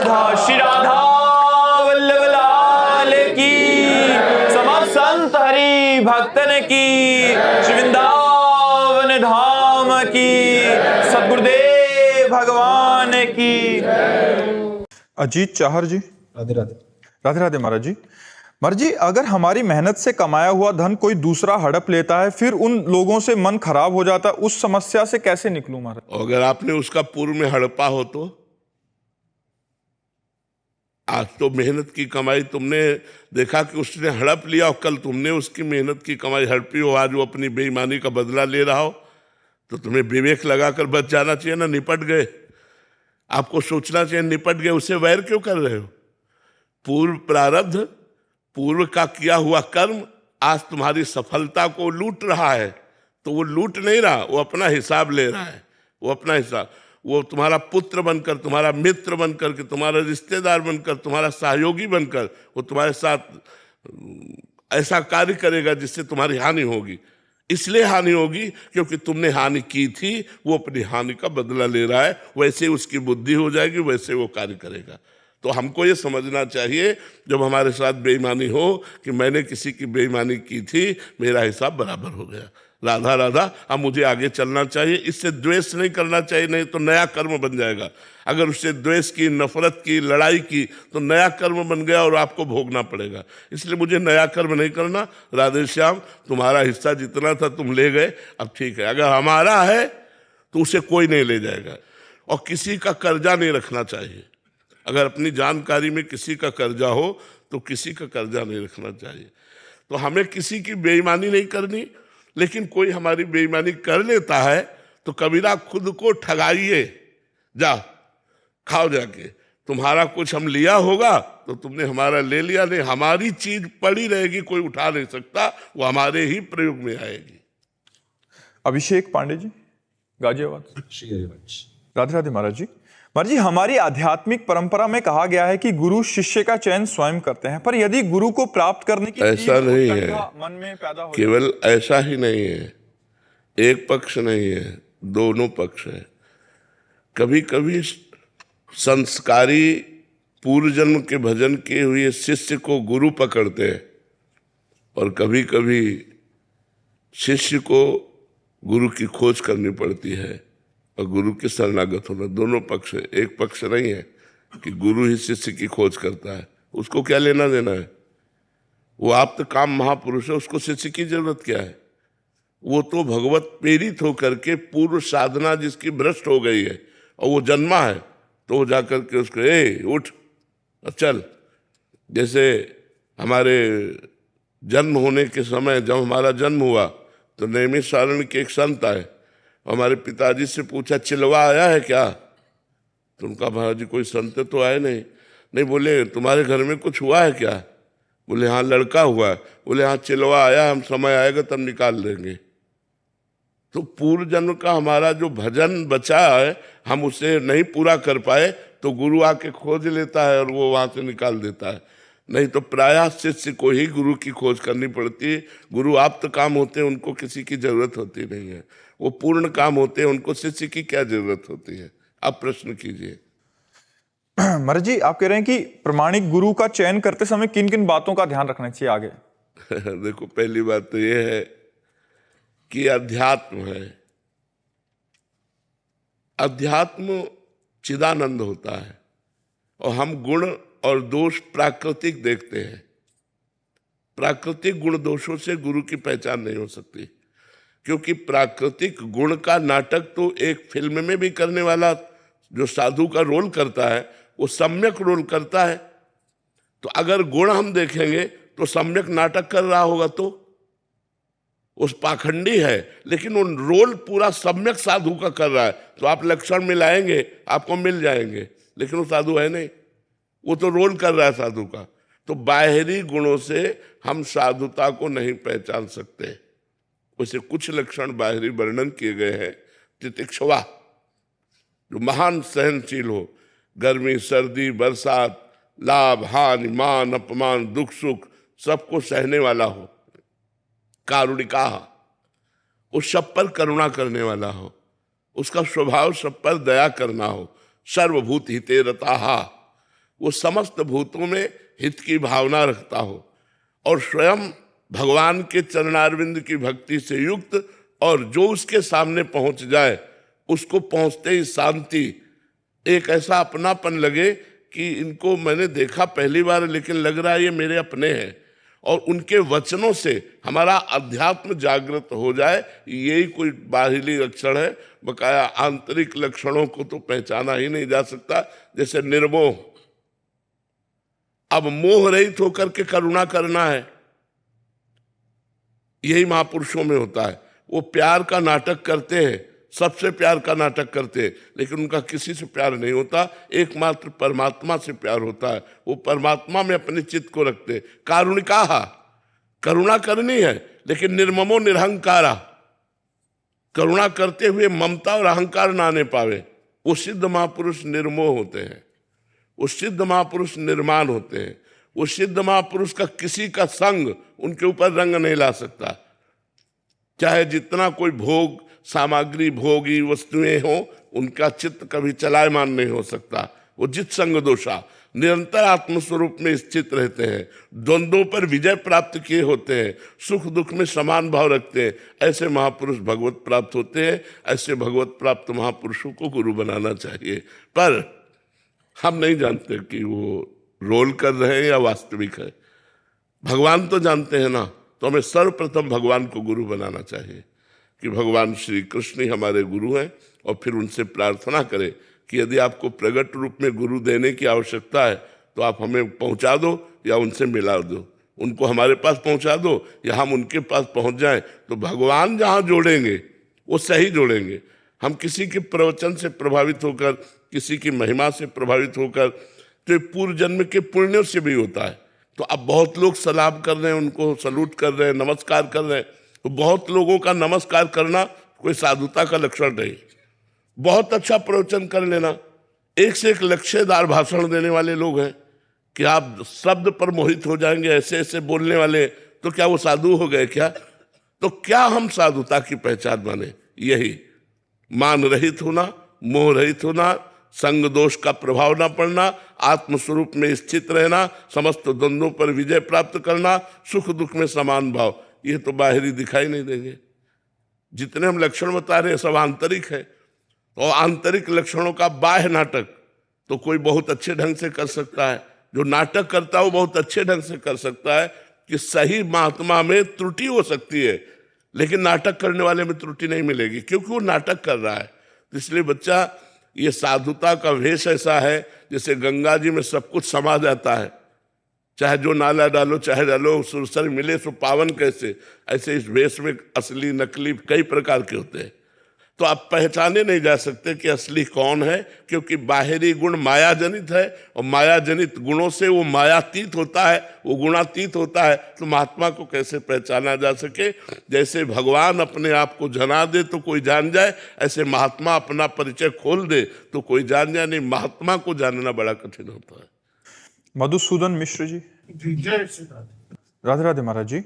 श्री राधा वल्लभ लाल की, समस्त संत हरि भक्तन की, श्री वृंदावन धाम की, सद्गुरुदेव भगवान की। अजीत चाहर जी, राधे राधे। राधे राधे महाराज जी। महाराज जी, अगर हमारी मेहनत से कमाया हुआ धन कोई दूसरा हड़प लेता है, फिर उन लोगों से मन खराब हो जाता है, उस समस्या से कैसे निकलूं महाराज? अगर आपने उसका पूर्व में हड़पा हो तो आज तो मेहनत की कमाई तुमने देखा कि उसने हड़प लिया और कल तुमने उसकी मेहनत की कमाई हड़पी हो, आज वो अपनी बेईमानी का बदला ले रहा हो, तो तुम्हें विवेक लगाकर बच जाना चाहिए ना। निपट गए, आपको सोचना चाहिए निपट गए, उससे वैर क्यों कर रहे हो? पूर्व प्रारब्ध, पूर्व का किया हुआ कर्म आज तुम्हारी सफलता को लूट रहा है, तो वो लूट नहीं रहा, वो अपना हिसाब ले रहा है। वो अपना हिसाब, वो तुम्हारा पुत्र बनकर, तुम्हारा मित्र बनकर के, तुम्हारा रिश्तेदार बनकर, तुम्हारा सहयोगी बनकर वो तुम्हारे साथ ऐसा कार्य करेगा जिससे तुम्हारी हानि होगी। इसलिए हानि होगी क्योंकि तुमने हानि की थी, वो अपनी हानि का बदला ले रहा है। वैसे उसकी बुद्धि हो जाएगी, वैसे वो कार्य करेगा। तो हमको ये समझना चाहिए जब हमारे साथ बेईमानी हो कि मैंने किसी की बेईमानी की थी, मेरा हिसाब बराबर हो गया। राधा राधा, अब मुझे आगे चलना चाहिए। इससे द्वेष नहीं करना चाहिए, नहीं तो नया कर्म बन जाएगा। अगर उससे द्वेष की, नफरत की, लड़ाई की तो नया कर्म बन गया और आपको भोगना पड़ेगा। इसलिए मुझे नया कर्म नहीं करना। राधे श्याम, तुम्हारा हिस्सा जितना था तुम ले गए, अब ठीक है। अगर हमारा है तो उसे कोई नहीं ले जाएगा। और किसी का कर्जा नहीं रखना चाहिए। अगर अपनी जानकारी में किसी का कर्जा हो तो किसी का कर्जा नहीं रखना चाहिए। तो हमें किसी की बेईमानी नहीं करनी, लेकिन कोई हमारी बेईमानी कर लेता है तो कबीरा खुद को ठगाइए, जा खाओ जाके। तुम्हारा कुछ हम लिया होगा तो तुमने हमारा ले लिया, नहीं हमारी चीज पड़ी रहेगी, कोई उठा नहीं सकता, वो हमारे ही प्रयोग में आएगी। अभिषेक पांडे जी, गाजियाबाद। श्री हरिवंश। राधे राधे महाराज जी। महाराज जी, हमारी आध्यात्मिक परंपरा में कहा गया है कि गुरु शिष्य का चयन स्वयं करते हैं, पर यदि गुरु को प्राप्त करने की ऐसा नहीं है, मन में पैदा हो, केवल ऐसा ही नहीं है, एक पक्ष नहीं है, दोनों पक्ष है। कभी कभी संस्कारी पूर्व जन्म के भजन किए हुए शिष्य को गुरु पकड़ते हैं, और कभी कभी शिष्य को गुरु की खोज करनी पड़ती है और गुरु के शरणागत होना। दोनों पक्ष है, एक पक्ष नहीं है कि गुरु ही शिष्य की खोज करता है। उसको क्या लेना देना है? वो आप्त काम महापुरुष है, उसको शिष्य की जरूरत क्या है? वो तो भगवत प्रेरित होकर के पूर्व साधना जिसकी भ्रष्ट हो गई है और वो जन्मा है, तो वो जाकर के उसको ए उठ चल। जैसे हमारे जन्म होने के समय, जब हमारा जन्म हुआ तो नैमिषारण्य के एक संत आए, हमारे पिताजी से पूछा चिलवा आया है क्या? तो उनका महाराज जी कोई संत तो आए नहीं। नहीं, बोले तुम्हारे घर में कुछ हुआ है क्या? बोले हाँ लड़का हुआ है। बोले हाँ चिलवा आया, हम समय आएगा तब निकाल देंगे। तो पूर्व जन्म का हमारा जो भजन बचा है, हम उसे नहीं पूरा कर पाए तो गुरु आके खोज लेता है और वो वहां से निकाल देता है। नहीं तो प्रायः शिष्य को ही गुरु की खोज करनी पड़ती है। गुरु आप्त काम होते हैं, उनको किसी की जरूरत होती नहीं है। वो पूर्ण काम होते हैं, उनको शिष्य की क्या जरूरत होती है? आप प्रश्न कीजिए। महाराज जी, आप कह रहे हैं कि प्रमाणिक गुरु का चयन करते समय किन किन बातों का ध्यान रखना चाहिए आगे? देखो, पहली बात तो ये है कि अध्यात्म है। अध्यात्म चिदानंद होता है और हम गुण और दोष प्राकृतिक देखते हैं। प्राकृतिक गुण दोषों से गुरु की पहचान नहीं हो सकती, क्योंकि प्राकृतिक गुण का नाटक तो एक फिल्म में भी करने वाला जो साधु का रोल करता है वो सम्यक रोल करता है। तो अगर गुण हम देखेंगे तो सम्यक नाटक कर रहा होगा तो उस पाखंडी है, लेकिन वो रोल पूरा सम्यक साधु का कर रहा है। तो आप लक्षण मिलाएंगे, आपको मिल जाएंगे, लेकिन वो साधु है नहीं, वो तो रोल कर रहा है साधु का। तो बाहरी गुणों से हम साधुता को नहीं पहचान सकते। उसे कुछ लक्षण बाहरी वर्णन किए गए हैं। तितिक्षवा, जो महान सहनशील हो, गर्मी सर्दी बरसात, लाभ हानि मान अपमान दुख सुख सबको सहने वाला हो। कारुणिका, उस सब पर करुणा करने वाला हो, उसका स्वभाव सब पर दया करना हो। सर्वभूत हिते रताहा, वो समस्त भूतों में हित की भावना रखता हो और स्वयं भगवान के चरणारविंद की भक्ति से युक्त, और जो उसके सामने पहुंच जाए उसको पहुंचते ही शांति, एक ऐसा अपनापन लगे कि इनको मैंने देखा पहली बार लेकिन लग रहा है ये मेरे अपने हैं, और उनके वचनों से हमारा अध्यात्म जागृत हो जाए। यही कोई बाहरी लक्षण है, बकाया आंतरिक लक्षणों को तो पहचाना ही नहीं जा सकता। जैसे निर्मोह, अब मोह रहित होकर के करुणा करना है, यही महापुरुषों में होता है। वो प्यार का नाटक करते हैं, सबसे प्यार का नाटक करते हैं, लेकिन उनका किसी से प्यार नहीं होता, एकमात्र परमात्मा से प्यार होता है। वो परमात्मा में अपने चित्त को रखते। कारुणिकाहा, करुणा करनी है लेकिन निर्ममो निरहंकारा, करुणा करते हुए ममता और अहंकार ना आने पावे। वो सिद्ध महापुरुष निर्मोह होते हैं, वो सिद्ध महापुरुष निर्माण होते हैं। वो सिद्ध महापुरुष का किसी का संग उनके ऊपर रंग नहीं ला सकता, चाहे जितना कोई भोग सामग्री भोगी वस्तुएं हो, उनका चित्त कभी चलायमान नहीं हो सकता। वो जित संग दोषा, निरंतर आत्मस्वरूप में स्थित रहते हैं, द्वंद्वों पर विजय प्राप्त किए होते हैं, सुख दुख में समान भाव रखते हैं। ऐसे महापुरुष भगवत प्राप्त होते हैं। ऐसे भगवत प्राप्त महापुरुषों को गुरु बनाना चाहिए, पर हम नहीं जानते कि वो रोल कर रहे हैं या वास्तविक है। भगवान तो जानते हैं ना, तो हमें सर्वप्रथम भगवान को गुरु बनाना चाहिए कि भगवान श्री कृष्ण ही हमारे गुरु हैं, और फिर उनसे प्रार्थना करें कि यदि आपको प्रगट रूप में गुरु देने की आवश्यकता है तो आप हमें पहुंचा दो या उनसे मिला दो, उनको हमारे पास पहुंचा दो या हम उनके पास पहुंच जाएं। तो भगवान जहां जोड़ेंगे वो सही जोड़ेंगे। हम किसी के प्रवचन से प्रभावित होकर, किसी की महिमा से प्रभावित होकर, तो पूर्व जन्म के पुण्यों से भी होता है। तो अब बहुत लोग सलाम कर रहे हैं, उनको सलूट कर रहे हैं, नमस्कार कर रहे हैं, तो बहुत लोगों का नमस्कार करना कोई साधुता का लक्षण नहीं। बहुत अच्छा प्रवचन कर लेना, एक से एक लक्ष्यदार भाषण देने वाले लोग हैं कि आप शब्द पर मोहित हो जाएंगे, ऐसे ऐसे बोलने वाले, तो क्या वो साधु हो गए क्या? तो क्या हम साधुता की पहचान माने? यही मान रहित होना, मोह रहित होना, संग दोष का प्रभाव न पड़ना, आत्मस्वरूप में स्थित रहना, समस्त द्वंद्वों पर विजय प्राप्त करना, सुख दुख में समान भाव। ये तो बाहरी दिखाई नहीं देंगे। जितने हम लक्षण बता रहे हैं सब आंतरिक है, और आंतरिक लक्षणों का बाह्य नाटक तो कोई बहुत अच्छे ढंग से कर सकता है। जो नाटक करता है वो बहुत अच्छे ढंग से कर सकता है कि सही महात्मा में त्रुटि हो सकती है, लेकिन नाटक करने वाले में त्रुटि नहीं मिलेगी, क्योंकि वो नाटक कर रहा है। तो इसलिए बच्चा, ये साधुता का वेश ऐसा है जैसे गंगा जी में सब कुछ समा जाता है, चाहे जो नाला डालो चाहे डालो, सुरसर मिले सो पावन कैसे। ऐसे इस वेश में असली नकली कई प्रकार के होते हैं, तो आप पहचाने नहीं जा सकते कि असली कौन है, क्योंकि बाहरी गुण माया जनित है, और माया जनित गुणों से वो मायातीत होता है, वो गुणातीत होता है। तो महात्मा को कैसे पहचाना जा सके? जैसे भगवान अपने आप को जना दे तो कोई जान जाए, ऐसे महात्मा अपना परिचय खोल दे तो कोई जान जाए। नहीं, महात्मा को जानना बड़ा कठिन होता है। मधुसूदन मिश्र जी। जय श्री राधे। राधे राधे महाराज जी।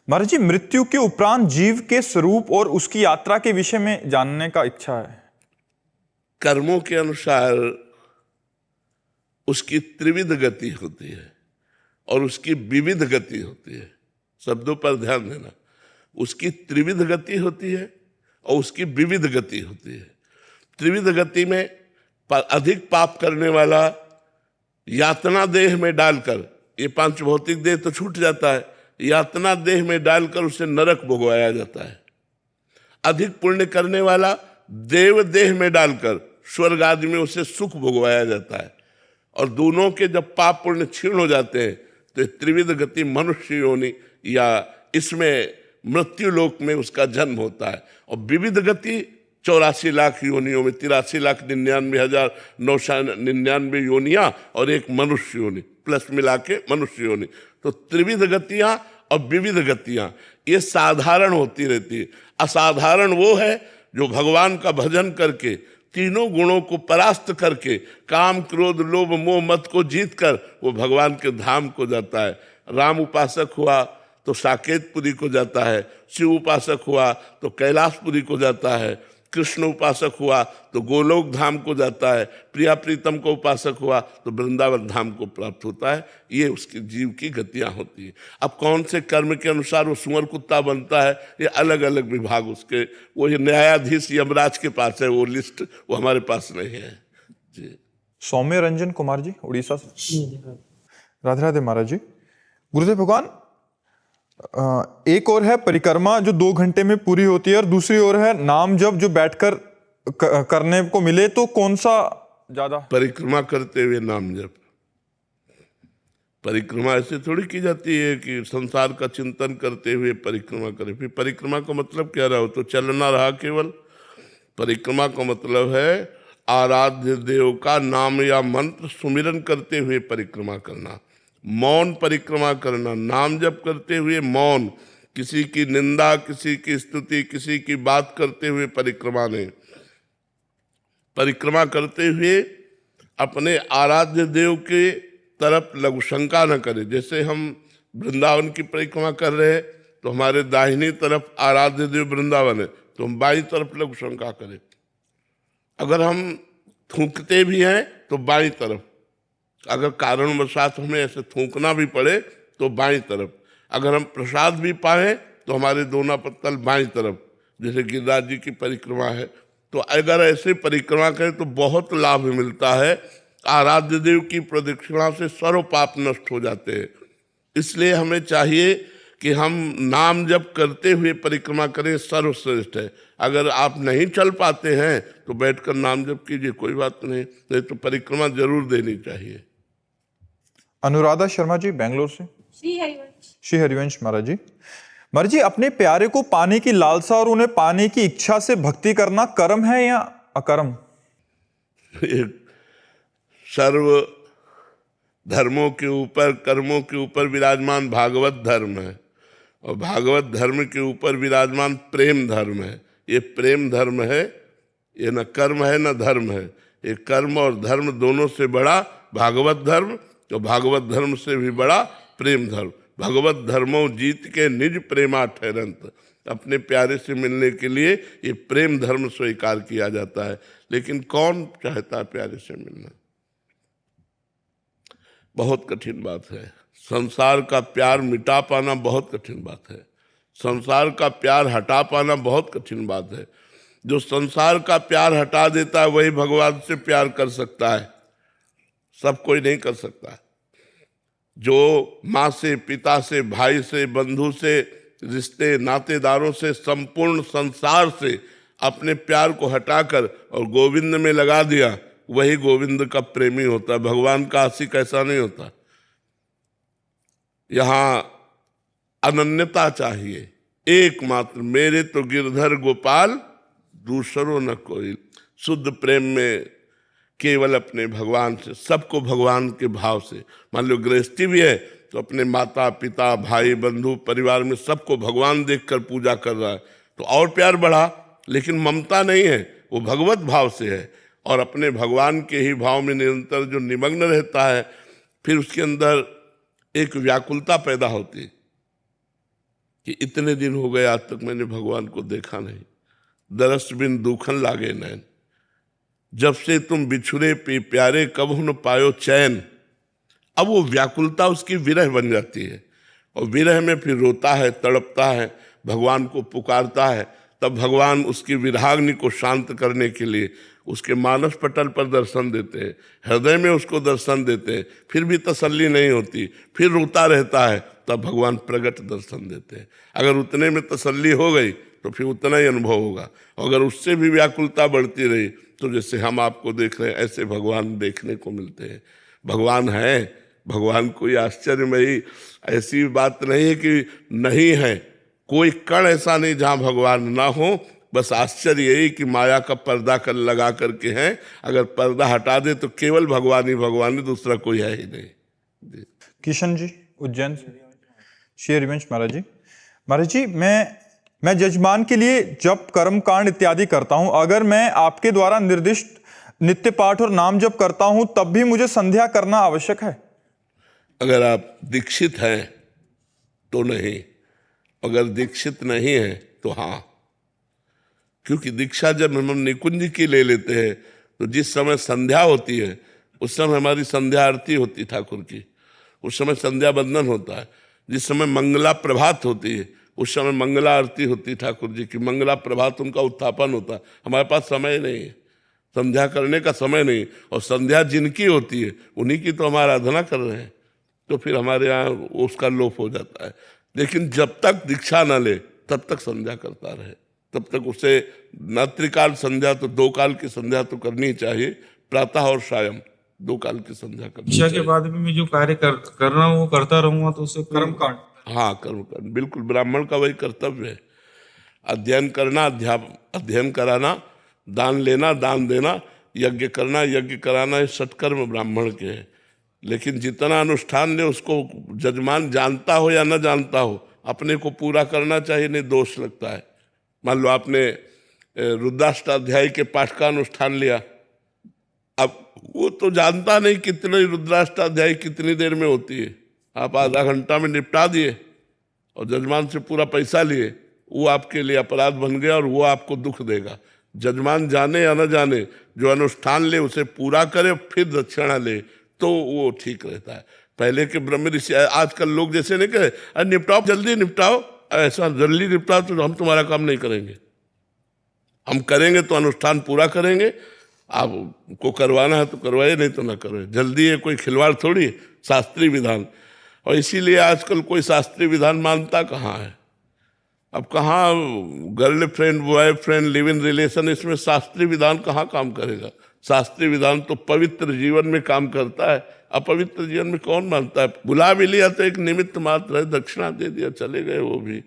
महाराज जी, मृत्यु के उपरांत जीव के स्वरूप और उसकी यात्रा के विषय में जानने का इच्छा है। कर्मों के अनुसार उसकी त्रिविध गति होती है और उसकी विविध गति होती है। शब्दों पर ध्यान देना, उसकी त्रिविध गति होती है और उसकी विविध गति होती है। त्रिविध गति में अधिक पाप करने वाला यातना देह में डालकर, ये पांच भौतिक देह तो छूट जाता है, यातना देह में डालकर उसे नरक भोगवाया जाता है। अधिक पुण्य करने वाला देव देह में डालकर स्वर्ग आदि में उसे सुख भोगवाया जाता है। और दोनों के जब पाप पुण्य क्षीण हो जाते हैं तो त्रिविध गति मनुष्य योनि या इसमें मृत्यु लोक में उसका जन्म होता है। और विविध गति 84 लाख योनियों में 83,99,999 योनियां और एक मनुष्य योनि प्लस मिला के मनुष्य योनि। तो त्रिविध गतियां और विविध गतियां ये साधारण होती रहती है। असाधारण वो है जो भगवान का भजन करके तीनों गुणों को परास्त करके काम क्रोध लोभ मोह मत को जीत कर वो भगवान के धाम को जाता है। राम उपासक हुआ तो साकेतपुरी को जाता है, शिव उपासक हुआ तो कैलाशपुरी को जाता है, कृष्ण उपासक हुआ तो गोलोक धाम को जाता है, प्रिया प्रीतम को उपासक हुआ तो वृंदावन धाम को प्राप्त होता है। ये उसके जीव की गतियां होती है। अब कौन से कर्म के अनुसार वो सुअर कुत्ता बनता है, ये अलग अलग विभाग उसके, वो ये न्यायाधीश यमराज के पास है वो लिस्ट, वो हमारे पास नहीं है जी। सौम्य रंजन कुमार जी उड़ीसा से। राधे राधे महाराज जी। गुरुदेव भगवान, एक और है परिक्रमा जो 2 घंटे में पूरी होती है और दूसरी ओर है नाम जप जो बैठकर करने को मिले, तो कौन सा ज्यादा? परिक्रमा करते हुए नाम जप। परिक्रमा ऐसे थोड़ी की जाती है कि संसार का चिंतन करते हुए परिक्रमा करें। फिर परिक्रमा का मतलब क्या रहा, हो तो चलना रहा केवल। परिक्रमा का मतलब है आराध्य देव का नाम या मंत्र सुमिरन करते हुए परिक्रमा करना, मौन परिक्रमा करना, नाम जप करते हुए मौन, किसी की निंदा, किसी की स्तुति, किसी की बात करते हुए परिक्रमा नहीं। परिक्रमा करते हुए अपने आराध्य देव के तरफ लघु शंका न करें। जैसे हम वृंदावन की परिक्रमा कर रहे हैं तो हमारे दाहिनी तरफ आराध्य देव वृंदावन है, तो हम बाईं तरफ लघु शंका करें। अगर हम थूकते भी हैं तो बाईं तरफ, अगर कारणवशात हमें ऐसे थूकना भी पड़े तो बाईं तरफ, अगर हम प्रसाद भी पाएं तो हमारे दोनों पत्तल बाईं तरफ, जैसे गिरिराज जी की परिक्रमा है। तो अगर ऐसे परिक्रमा करें तो बहुत लाभ मिलता है। आराध्य देव की प्रदक्षिणा से सर्व पाप नष्ट हो जाते हैं। इसलिए हमें चाहिए कि हम नाम जप करते हुए परिक्रमा करें, सर्वश्रेष्ठ है। अगर आप नहीं चल पाते हैं तो बैठकर नाम जप कीजिए, कोई बात नहीं तो परिक्रमा जरूर देनी चाहिए। अनुराधा शर्मा जी बेंगलोर से। श्री हरिवंश महाराज जी। महाराज जी, अपने प्यारे को पाने की लालसा और उन्हें पाने की इच्छा से भक्ति करना कर्म है या अकर्म? सर्व धर्मों के ऊपर, कर्मों के ऊपर विराजमान भागवत धर्म है और भागवत धर्म के ऊपर विराजमान प्रेम धर्म है। ये प्रेम धर्म है, ये न कर्म है न धर्म है। ये कर्म और धर्म दोनों से बड़ा भागवत धर्म, तो भागवत धर्म से भी बड़ा प्रेम धर्म। भगवत धर्मों जीत के निज प्रेमा ठहरंत। अपने प्यारे से मिलने के लिए ये प्रेम धर्म स्वीकार किया जाता है। लेकिन कौन चाहता है प्यारे से मिलना? बहुत कठिन बात है। संसार का प्यार मिटा पाना बहुत कठिन बात है। संसार का प्यार हटा पाना बहुत कठिन बात है। जो संसार का प्यार हटा देता है वही भगवान से प्यार कर सकता है, सब कोई नहीं कर सकता। जो माँ से, पिता से, भाई से, बंधु से, रिश्ते नातेदारों से, संपूर्ण संसार से अपने प्यार को हटाकर और गोविंद में लगा दिया, वही गोविंद का प्रेमी होता है। भगवान का आशिक ऐसा नहीं होता। यहाँ अनन्यता चाहिए। एकमात्र मेरे तो गिरधर गोपाल, दूसरों न कोई। शुद्ध प्रेम में केवल अपने भगवान से, सबको भगवान के भाव से। मान लो गृहस्थी भी है तो अपने माता पिता, भाई बंधु, परिवार में सबको भगवान देखकर पूजा कर रहा है तो और प्यार बढ़ा। लेकिन ममता नहीं है, वो भगवत भाव से है और अपने भगवान के ही भाव में निरंतर जो निमग्न रहता है, फिर उसके अंदर एक व्याकुलता पैदा होती है कि इतने दिन हो गए आज तक मैंने भगवान को देखा नहीं। दरस बिन दुखन लागे नैन, जब से तुम बिछुरे प्यारे कब न पायो चैन। अब वो व्याकुलता उसकी विरह बन जाती है और विरह में फिर रोता है, तड़पता है, भगवान को पुकारता है। तब भगवान उसकी विराग्नि को शांत करने के लिए उसके मानस पटल पर दर्शन देते हैं, हृदय में उसको दर्शन देते हैं। फिर भी तसल्ली नहीं होती, फिर रोता रहता है, तब भगवान प्रगट दर्शन देते हैं। अगर उतने में तसल्ली हो गई तो फिर उतना ही अनुभव होगा। अगर उससे भी व्याकुलता बढ़ती रही तो जैसे हम आपको देख रहे हैं ऐसे भगवान देखने को मिलते हैं। भगवान है, भगवान कोई आश्चर्यमयी ऐसी बात नहीं है कि नहीं है। कोई कण ऐसा नहीं जहाँ भगवान ना हो। बस आश्चर्य यही कि माया का पर्दा कर लगा करके हैं। अगर पर्दा हटा दे तो केवल भगवान ही, दूसरा कोई है ही नहीं। किशन जी उज्जैन से। श्री हरिवंश महाराज जी। महाराज जी, मैं जजमान के लिए जप, कर्म कांड इत्यादि करता हूं। अगर मैं आपके द्वारा निर्दिष्ट नित्य पाठ और नाम जप करता हूं तब भी मुझे संध्या करना आवश्यक है? अगर आप दीक्षित हैं तो नहीं, अगर दीक्षित नहीं है तो हाँ। क्योंकि दीक्षा जब हम निकुंज की ले लेते हैं तो जिस समय संध्या होती है उस समय हमारी संध्या आरती होती ठाकुर की, उस समय संध्या बंदन होता है। जिस समय मंगला प्रभात होती है उस समय मंगला आरती होती ठाकुर जी की, मंगला प्रभात उनका उत्थापन होता है। हमारे पास समय नहीं है, संध्या करने का समय नहीं, और संध्या जिनकी होती है उन्हीं की तो हम आराधना कर रहे हैं, तो फिर हमारे यहाँ उसका लोप हो जाता है। लेकिन जब तक दीक्षा न ले तब तक संध्या करता रहे, तब तक उसे न त्रिकाल संध्या तो 2 काल की संध्या तो करनी चाहिए, प्रातः और सायं 2 काल की संध्या करनी दीक्षा चाहिए। के बाद भी मैं जो कार्य कर रहा हूँ वो करता रहूंगा तो उससे कर्म कांड। हाँ, कर्म बिल्कुल ब्राह्मण का वही कर्तव्य है। अध्ययन करना, अध्ययन कराना, दान लेना, दान देना, यज्ञ करना, यज्ञ कराना, ये सत्कर्म ब्राह्मण के हैं। लेकिन जितना अनुष्ठान ले उसको जजमान जानता हो या न जानता हो अपने को पूरा करना चाहिए, नहीं दोष लगता है। मान लो आपने रुद्राष्टाध्यायी के पाठ का अनुष्ठान लिया, अब वो तो जानता नहीं कितने रुद्राष्टाध्यायी कितनी देर में होती है, आप आधा घंटा में निपटा दिए और जजमान से पूरा पैसा लिए, वो आपके लिए अपराध बन गया और वो आपको दुख देगा। जजमान जाने या न जाने, जो अनुष्ठान ले उसे पूरा करे फिर दक्षिणा ले तो वो ठीक रहता है। पहले के ब्रह्म ऋषि, आजकल लोग जैसे नहीं कहे अरे निपटाओ जल्दी निपटाओ, ऐसा जल्दी निपटाओ तो हम तुम्हारा काम नहीं करेंगे, हम करेंगे तो अनुष्ठान पूरा करेंगे, आपको करवाना है तो करवाइए, नहीं तो ना करो। जल्दी है कोई खिलवाड़ थोड़ी, शास्त्रीय विधान। और इसीलिए आजकल कोई शास्त्रीय विधान मानता कहाँ है। अब कहाँ girlfriend boyfriend live in relation, इसमें शास्त्रीय विधान कहाँ काम करेगा। शास्त्रीय विधान तो पवित्र जीवन में काम करता है, अपवित्र जीवन में कौन मानता है। बुला भी लिया तो एक निमित्त मात्र है, दक्षिणा दे दिया चले गए वो भी।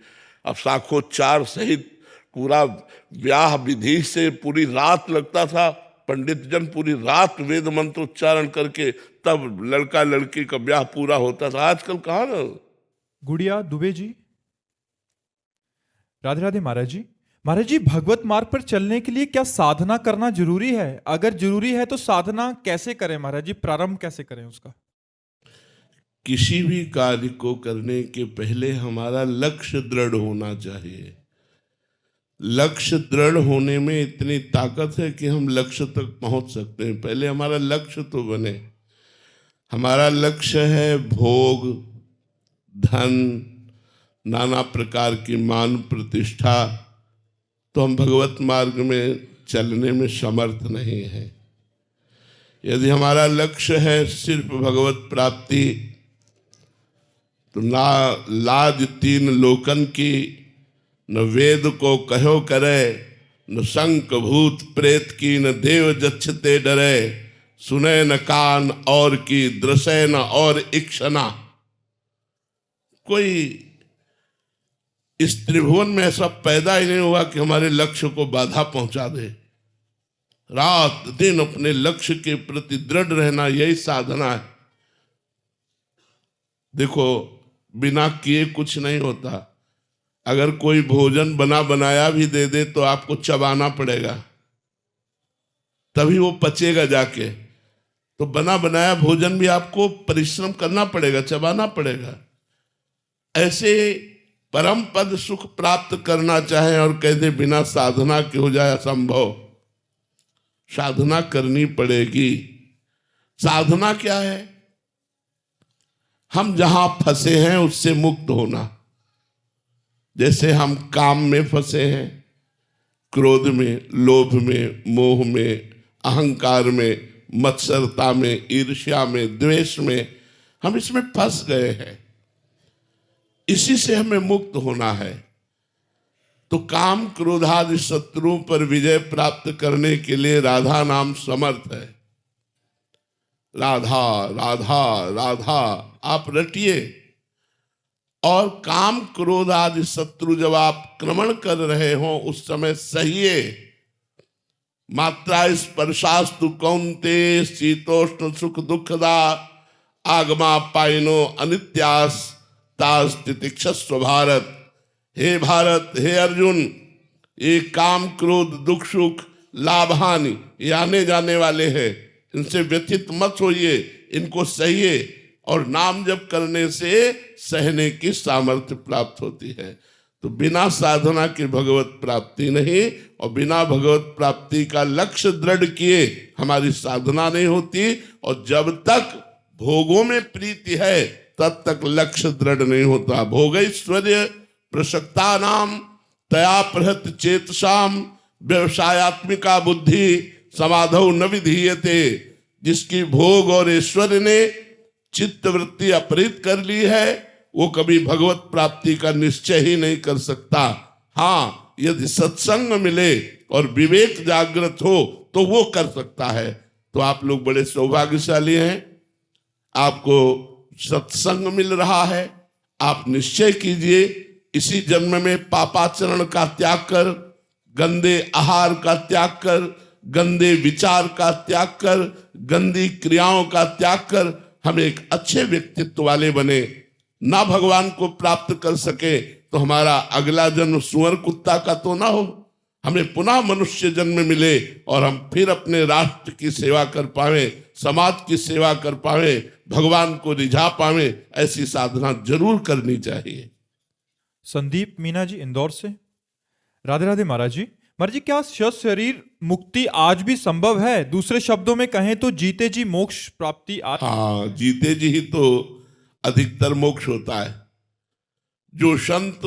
अब साखोच्चार सहित पूरा ब्याह विधि से पूरी रात लगता था, पंडित जन पूरी रात वेद मंत्र उच्चारण करके तब लड़का लड़की का ब्याह पूरा होता था। आजकल कहाँ ना। गुड़िया दुबे जी, राधे राधे महाराज जी। महाराज जी, भगवत मार्ग पर चलने के लिए क्या साधना करना जरूरी है? अगर जरूरी है तो साधना कैसे करें महाराज जी, प्रारंभ कैसे करें उसका? किसी भी कार्य को करने के पहले हमारा लक्ष्य दृढ़ होना चाहिए। लक्ष्य दृढ़ होने में इतनी ताकत है कि हम लक्ष्य तक पहुंच सकते हैं। पहले हमारा लक्ष्य तो बने। हमारा लक्ष्य है भोग, धन, नाना प्रकार की मान प्रतिष्ठा, तो हम भगवत मार्ग में चलने में समर्थ नहीं है। यदि हमारा लक्ष्य है सिर्फ भगवत प्राप्ति, तो ना लाज 3 लोकन की, न वेद को कहो करे, न शंक भूत प्रेत की, न देव जच्छते डरे, सुने न कान और की, दृशे न और इक्षना। कोई इस त्रिभुवन में ऐसा पैदा ही नहीं हुआ कि हमारे लक्ष्य को बाधा पहुंचा दे। रात दिन अपने लक्ष्य के प्रति दृढ़ रहना, यही साधना है। देखो, बिना किए कुछ नहीं होता। अगर कोई भोजन बना बनाया भी दे दे तो आपको चबाना पड़ेगा, तभी वो पचेगा जाके। तो बना बनाया भोजन भी आपको परिश्रम करना पड़ेगा, चबाना पड़ेगा। ऐसे परम पद सुख प्राप्त करना चाहे और कहते बिना साधना के हो जाए असंभव, साधना करनी पड़ेगी। साधना क्या है? हम जहां फंसे हैं उससे मुक्त होना। जैसे हम काम में फंसे हैं, क्रोध में, लोभ में, मोह में, अहंकार में, मत्सरता में, ईर्ष्या में, द्वेष में, हम इसमें फंस गए हैं। इसी से हमें मुक्त होना है। तो काम क्रोध आदि शत्रुओं पर विजय प्राप्त करने के लिए राधा नाम समर्थ है। राधा राधा राधा आप रटिए, और काम क्रोध आदि शत्रु जब आप क्रमण कर रहे हो उस समय सहिए। मात्रा स्पर्शास्तु कौन्ते शीतोष्ण सुख दुखदा, आगमा पाइनो अनित्यास तास्तितिक्षस्व भारत। हे भारत, हे अर्जुन, ये काम क्रोध दुख सुख लाभ हानि ये आने जाने वाले हैं, इनसे व्यथित मत होइए, इनको सहिए। और नाम जप करने से सहने की सामर्थ्य प्राप्त होती है। तो बिना साधना के भगवत प्राप्ति नहीं, और बिना भगवत प्राप्ति का लक्ष्य दृढ़ किए हमारी साधना नहीं होती। और जब तक भोगों में प्रीति है तब तक लक्ष्य दृढ़ नहीं होता। भोगैश्वर्य प्रसक्ता नाम तया प्रहत चेतसाम व्यवसायत्मिका बुद्धि समाधौ न विधीयते। जिसकी भोग और ऐश्वर्य ने चित्त वृत्ति अपहृत कर ली है वो कभी भगवत प्राप्ति का निश्चय ही नहीं कर सकता। हाँ, यदि सत्संग मिले और विवेक जागृत हो तो वो कर सकता है। तो आप लोग बड़े सौभाग्यशाली हैं, आपको सत्संग मिल रहा है। आप निश्चय कीजिए इसी जन्म में पापाचरण का त्याग कर, गंदे आहार का त्याग कर, गंदे विचार का त्याग कर, गंदी क्रियाओं का त्याग कर हम एक अच्छे व्यक्तित्व वाले बने। ना भगवान को प्राप्त कर सके तो हमारा अगला जन्म सुअर कुत्ता का तो ना हो, हमें पुनः मनुष्य जन्म मिले और हम फिर अपने राष्ट्र की सेवा कर पावे, समाज की सेवा कर पावे, भगवान को रिझा पावे। ऐसी साधना जरूर करनी चाहिए। संदीप मीना जी इंदौर से। राधे राधे महाराज जी। महाराज जी, क्या शरीर मुक्ति आज भी संभव है? दूसरे शब्दों में कहें तो जीते जी मोक्ष प्राप्ति हाँ, जीते जी ही तो अधिकतर मोक्ष होता है। जो संत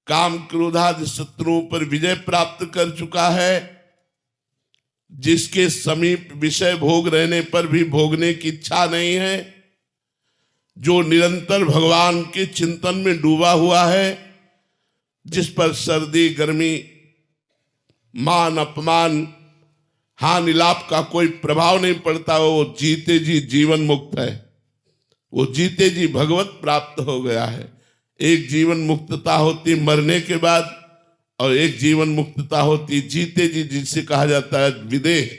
काम क्रोधादि शत्रुओं पर विजय प्राप्त कर चुका है, जिसके समीप विषय भोग रहने पर भी भोगने की इच्छा नहीं है, जो निरंतर भगवान के चिंतन में डूबा हुआ है, जिस पर सर्दी गर्मी मान अपमान हानि लाभ का कोई प्रभाव नहीं पड़ता, वो जीते जी जीवन मुक्त है, वो जीते जी भगवत प्राप्त हो गया है। एक जीवन मुक्तता होती मरने के बाद और एक जीवन मुक्तता होती जीते जी, जिसे कहा जाता है विदेह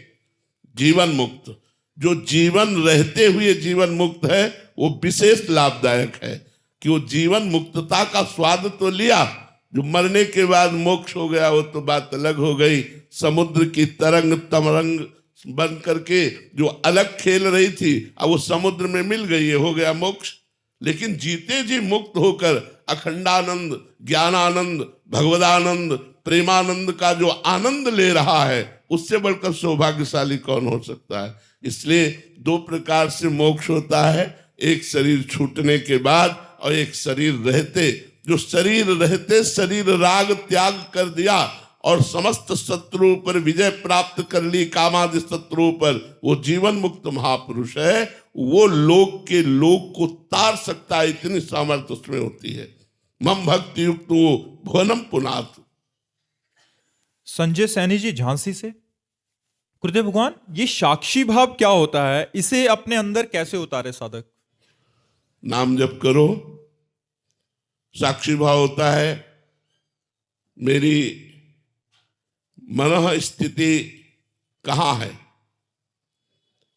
जीवन मुक्त। जो जीवन रहते हुए जीवन मुक्त है वो विशेष लाभदायक है कि वो जीवन मुक्तता का स्वाद तो लिया, जो मरने के बाद मोक्ष हो गया वो तो बात अलग हो गई। समुद्र की तरंग तमरंग बन करके जो अलग खेल रही थी अब वो समुद्र में मिल गई है, हो गया मोक्ष। लेकिन जीते जी मुक्त होकर अखंडानंद, ज्ञानानंद, भगवदानंद, प्रेमानंद का जो आनंद ले रहा है उससे बढ़कर सौभाग्यशाली कौन हो सकता है। इसलिए दो प्रकार से मोक्ष होता है, एक शरीर छूटने के बाद और एक शरीर रहते। जो शरीर रहते शरीर राग त्याग कर दिया और समस्त शत्रुओं पर विजय प्राप्त कर ली, कामादि शत्रुओं पर, वो जीवन मुक्त महापुरुष है। वो लोक के लोक को तार सकता है, इतनी सामर्थ्य उसमें होती है। मम भक्ति युक्त वो भुवनम पुनाथ। संजय सैनी जी झांसी से। गुरुदेव भगवान, ये साक्षी भाव क्या होता है? इसे अपने अंदर कैसे उतारे साधक? नाम जप करो, साक्षी भाव होता है मेरी मनः स्थिति कहां है,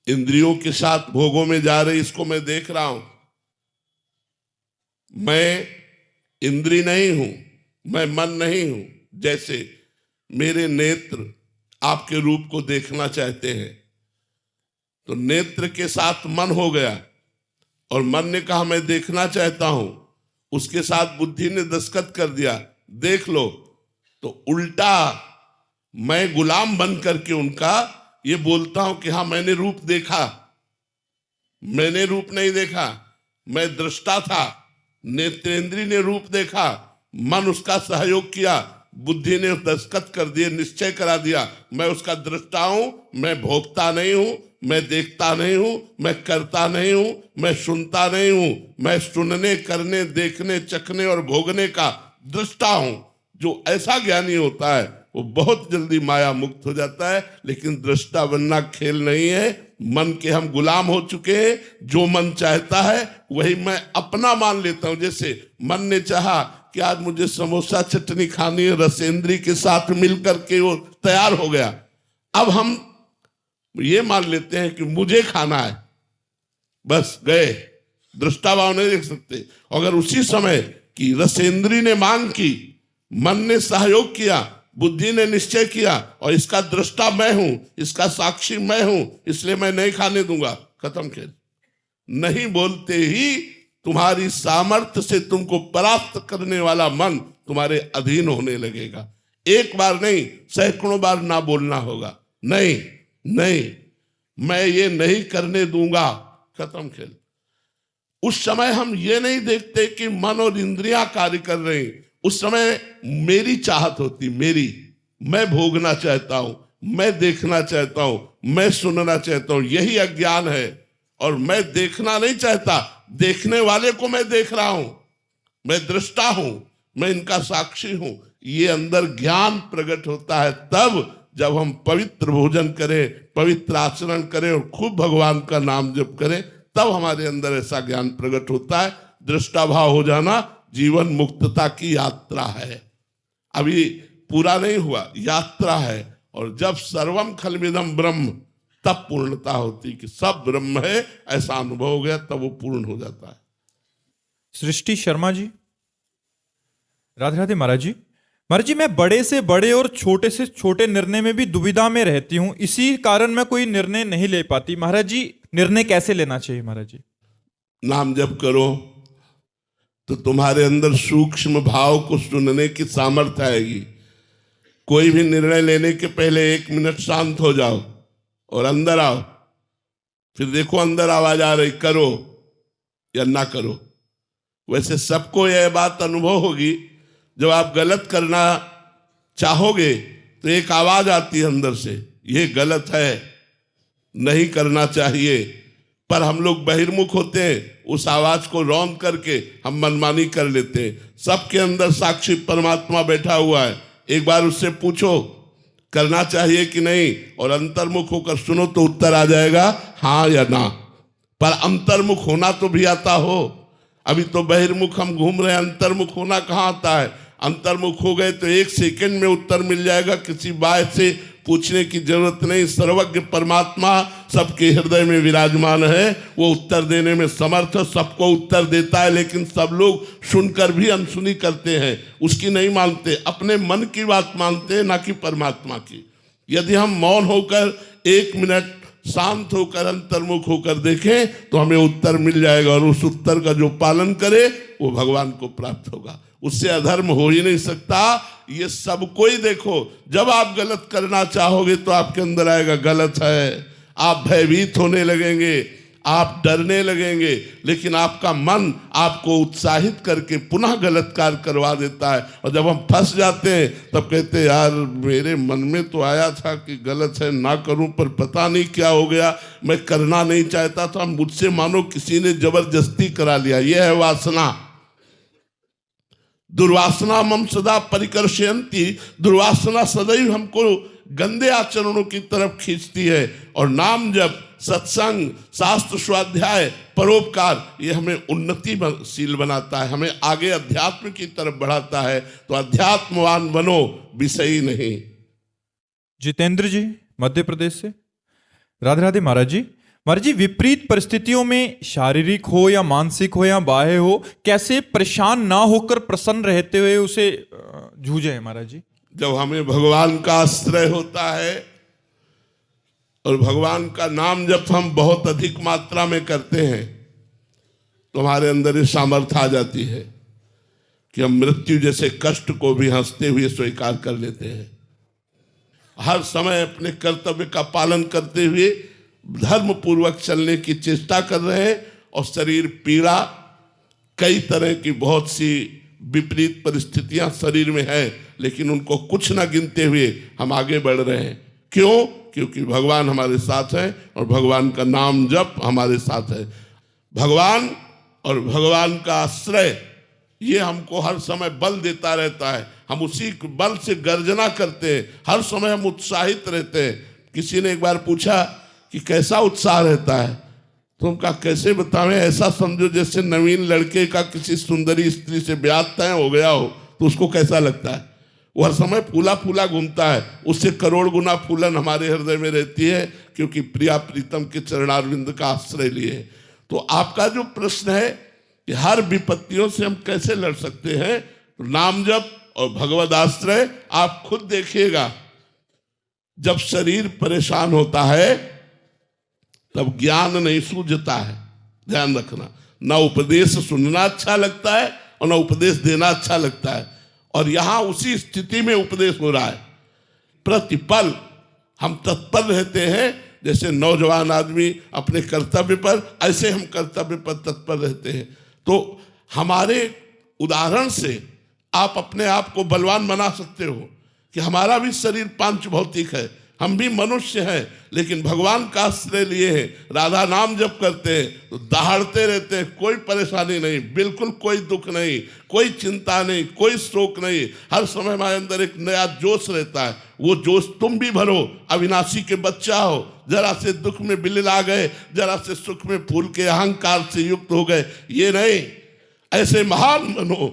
इंद्रियों के साथ भोगों में जा रही, इसको मैं देख रहा हूं। मैं इंद्री नहीं हूं, मैं मन नहीं हूं। जैसे मेरे नेत्र आपके रूप को देखना चाहते हैं तो नेत्र के साथ मन हो गया और मन ने कहा मैं देखना चाहता हूं, उसके साथ बुद्धि ने दस्तखत कर दिया देख लो। तो उल्टा मैं गुलाम बन करके उनका ये बोलता हूं कि हाँ मैंने रूप देखा। मैंने रूप नहीं देखा, मैं दृष्टा था। नेत्रेंद्री ने रूप देखा, मन उसका सहयोग किया, बुद्धि ने दस्तखत कर दिए, निश्चय करा दिया मैं उसका दृष्टा हूं, मैं भोगता नहीं हूं, मैं देखता नहीं हूं, मैं करता नहीं हूं, मैं सुनता नहीं हूं, मैं सुनने, करने, देखने, चखने और भोगने का दृष्टा हूं। जो ऐसा ज्ञानी होता है वो बहुत जल्दी माया मुक्त हो जाता है। लेकिन दृष्टा बनना खेल नहीं है, मन के हम गुलाम हो चुके हैं। जो मन चाहता है वही मैं अपना मान लेता हूं। जैसे मन ने चाहा कि आज मुझे समोसा चटनी खानी है, रसेंद्री के साथ मिलकर के वो तैयार हो गया। अब हम ये मान लेते हैं कि मुझे खाना है, बस गए, दृष्टा भाव नहीं देख सकते। अगर उसी समय की रसेंद्री ने मांग की, मन ने सहयोग किया, बुद्धि ने निश्चय किया और इसका दृष्टा मैं हूं, इसका साक्षी मैं हूं, इसलिए मैं नहीं खाने दूंगा, खत्म खेल। नहीं बोलते ही तुम्हारी सामर्थ्य से तुमको परास्त करने वाला मन तुम्हारे अधीन होने लगेगा। एक बार नहीं, सैकड़ों बार ना बोलना होगा, नहीं नहीं मैं ये नहीं करने दूंगा, खत्म खेल। उस समय हम ये नहीं देखते कि मन और इंद्रियां कार्य कर रही, उस समय मेरी चाहत होती, मेरी, मैं भोगना चाहता हूं, मैं देखना चाहता हूं, मैं सुनना चाहता हूं, यही अज्ञान है। और मैं देखना नहीं चाहता, देखने वाले को मैं देख रहा हूं, मैं दृष्टा हूं, मैं इनका साक्षी हूं। ये अंदर ज्ञान प्रकट होता है तब जब हम पवित्र भोजन करें, पवित्र आचरण करें और खूब भगवान का नाम जप करें, तब हमारे अंदर ऐसा ज्ञान प्रकट होता है। दृष्टा भाव हो जाना जीवन मुक्तता की यात्रा है, अभी पूरा नहीं हुआ, यात्रा है। और जब सर्वम खलमिदम ब्रह्म, तब पूर्णता होती कि सब ब्रह्म है, ऐसा अनुभव हो गया, तब वो पूर्ण हो जाता है। सृष्टि शर्मा जी, राधे राधे महाराज जी। महाराज जी, मैं बड़े से बड़े और छोटे से छोटे निर्णय में भी दुविधा में रहती हूं, इसी कारण मैं कोई निर्णय नहीं ले पाती। महाराज जी, निर्णय कैसे लेना चाहिए महाराज जी? नाम जप करो तो तुम्हारे अंदर सूक्ष्म भाव को सुनने की सामर्थ्य आएगी। कोई भी निर्णय लेने के पहले 1 मिनट शांत हो जाओ और अंदर आओ, फिर देखो अंदर आवाज आ रही, करो या ना करो। वैसे सबको यह बात अनुभव होगी, जब आप गलत करना चाहोगे तो एक आवाज आती है अंदर से, ये गलत है, नहीं करना चाहिए। पर हम लोग बहिर्मुख होते हैं, उस आवाज को रौंद करके हम मनमानी कर लेते हैं। सबके अंदर साक्षी परमात्मा बैठा हुआ है, एक बार उससे पूछो करना चाहिए कि नहीं, और अंतर्मुख होकर सुनो तो उत्तर आ जाएगा हाँ या ना। पर अंतर्मुख होना तो भी आता हो, अभी तो बहिर्मुख हम घूम रहे हैं, अंतर्मुख होना कहाँ आता है? अंतर्मुख हो गए तो 1 सेकंड में उत्तर मिल जाएगा, किसी बात से पूछने की जरूरत नहीं। सर्वज्ञ परमात्मा सबके हृदय में विराजमान है, वो उत्तर देने में समर्थ, सबको उत्तर देता है। लेकिन सब लोग सुनकर भी अनसुनी करते हैं, उसकी नहीं मानते, अपने मन की बात मानते हैं, ना कि परमात्मा की। यदि हम मौन होकर 1 मिनट शांत होकर अंतर्मुख होकर देखें तो हमें उत्तर मिल जाएगा, और उस उत्तर का जो पालन करे वो भगवान को प्राप्त होगा। उससे अधर्म हो ही नहीं सकता। ये सब कोई देखो, जब आप गलत करना चाहोगे तो आपके अंदर आएगा गलत है, आप भयभीत होने लगेंगे, आप डरने लगेंगे, लेकिन आपका मन आपको उत्साहित करके पुनः गलत कार्य करवा देता है। और जब हम फंस जाते हैं तब कहते हैं यार मेरे मन में तो आया था कि गलत है, ना करूं, पर पता नहीं क्या हो गया, मैं करना नहीं चाहता था, मुझसे मानो किसी ने जबरदस्ती करा लिया। यह है वासना। दुर्वासना मम सदा परिकर्षयन्ति, दुर्वासना सदैव हमको गंदे आचरणों की तरफ खींचती है। और नाम जप, सत्संग, शास्त्र स्वाध्याय, परोपकार, ये हमें उन्नतिशील बनाता है, हमें आगे अध्यात्म की तरफ बढ़ाता है। तो अध्यात्मवान बनो, विषयी नहीं। जितेंद्र जी, मध्य प्रदेश से, राधे राधे महाराज जी। महाराज जी, विपरीत परिस्थितियों में शारीरिक हो या मानसिक हो या बाह्य हो, कैसे परेशान ना होकर प्रसन्न रहते हुए उसे जूझे महाराज जी? जब हमें भगवान का आश्रय होता है और भगवान का नाम जब हम बहुत अधिक मात्रा में करते हैं तो हमारे अंदर ये सामर्थ्य आ जाती है कि हम मृत्यु जैसे कष्ट को भी हंसते हुए स्वीकार कर लेते हैं। हर समय अपने कर्तव्य का पालन करते हुए धर्म पूर्वक चलने की चेष्टा कर रहे हैं, और शरीर पीड़ा, कई तरह की बहुत सी विपरीत परिस्थितियां शरीर में है, लेकिन उनको कुछ ना गिनते हुए हम आगे बढ़ रहे हैं। क्यों? क्योंकि भगवान हमारे साथ है और भगवान का नाम जप हमारे साथ है। भगवान और भगवान का आश्रय ये हमको हर समय बल देता रहता है, हम उसी बल से गर्जना करते हैं, हर समय हम उत्साहित रहते हैं। किसी ने एक बार पूछा कि कैसा उत्साह रहता है, तो हम कहा कैसे बतावें, ऐसा समझो जैसे नवीन लड़के का किसी सुंदरी स्त्री से ब्याह तय हो गया हो, तो उसको कैसा लगता है? वो हर समय फूला फूला घूमता है, उससे करोड़ गुना फूलन हमारे हृदय में रहती है, क्योंकि प्रिया प्रीतम के चरणारविंद का आश्रय लिए। तो आपका जो प्रश्न है कि हर विपत्तियों से हम कैसे लड़ सकते हैं, तो नाम जप और भगवद आश्रय। आप खुद देखिएगा, जब शरीर परेशान होता है तब ज्ञान नहीं सूझता है, ध्यान रखना, ना उपदेश सुनना अच्छा लगता है और ना उपदेश देना अच्छा लगता है। और यहाँ उसी स्थिति में उपदेश हो रहा है। प्रतिपल हम तत्पर रहते हैं, जैसे नौजवान आदमी अपने कर्तव्य पर, ऐसे हम कर्तव्य पर तत्पर रहते हैं। तो हमारे उदाहरण से आप अपने आप को बलवान बना सकते हो कि हमारा भी शरीर पांच भौतिक है, हम भी मनुष्य हैं, लेकिन भगवान का आश्रय लिए हैं, राधा नाम जप करते हैं तो दहाड़ते रहते हैं, कोई परेशानी नहीं, बिल्कुल कोई दुख नहीं, कोई चिंता नहीं, कोई शोक नहीं। हर समय हमारे अंदर एक नया जोश रहता है। वो जोश तुम भी भरो। अविनाशी के बच्चा हो, जरा से दुख में बिलला गए, जरा से सुख में फूल के अहंकार से युक्त हो गए, ये नहीं। ऐसे महान बनो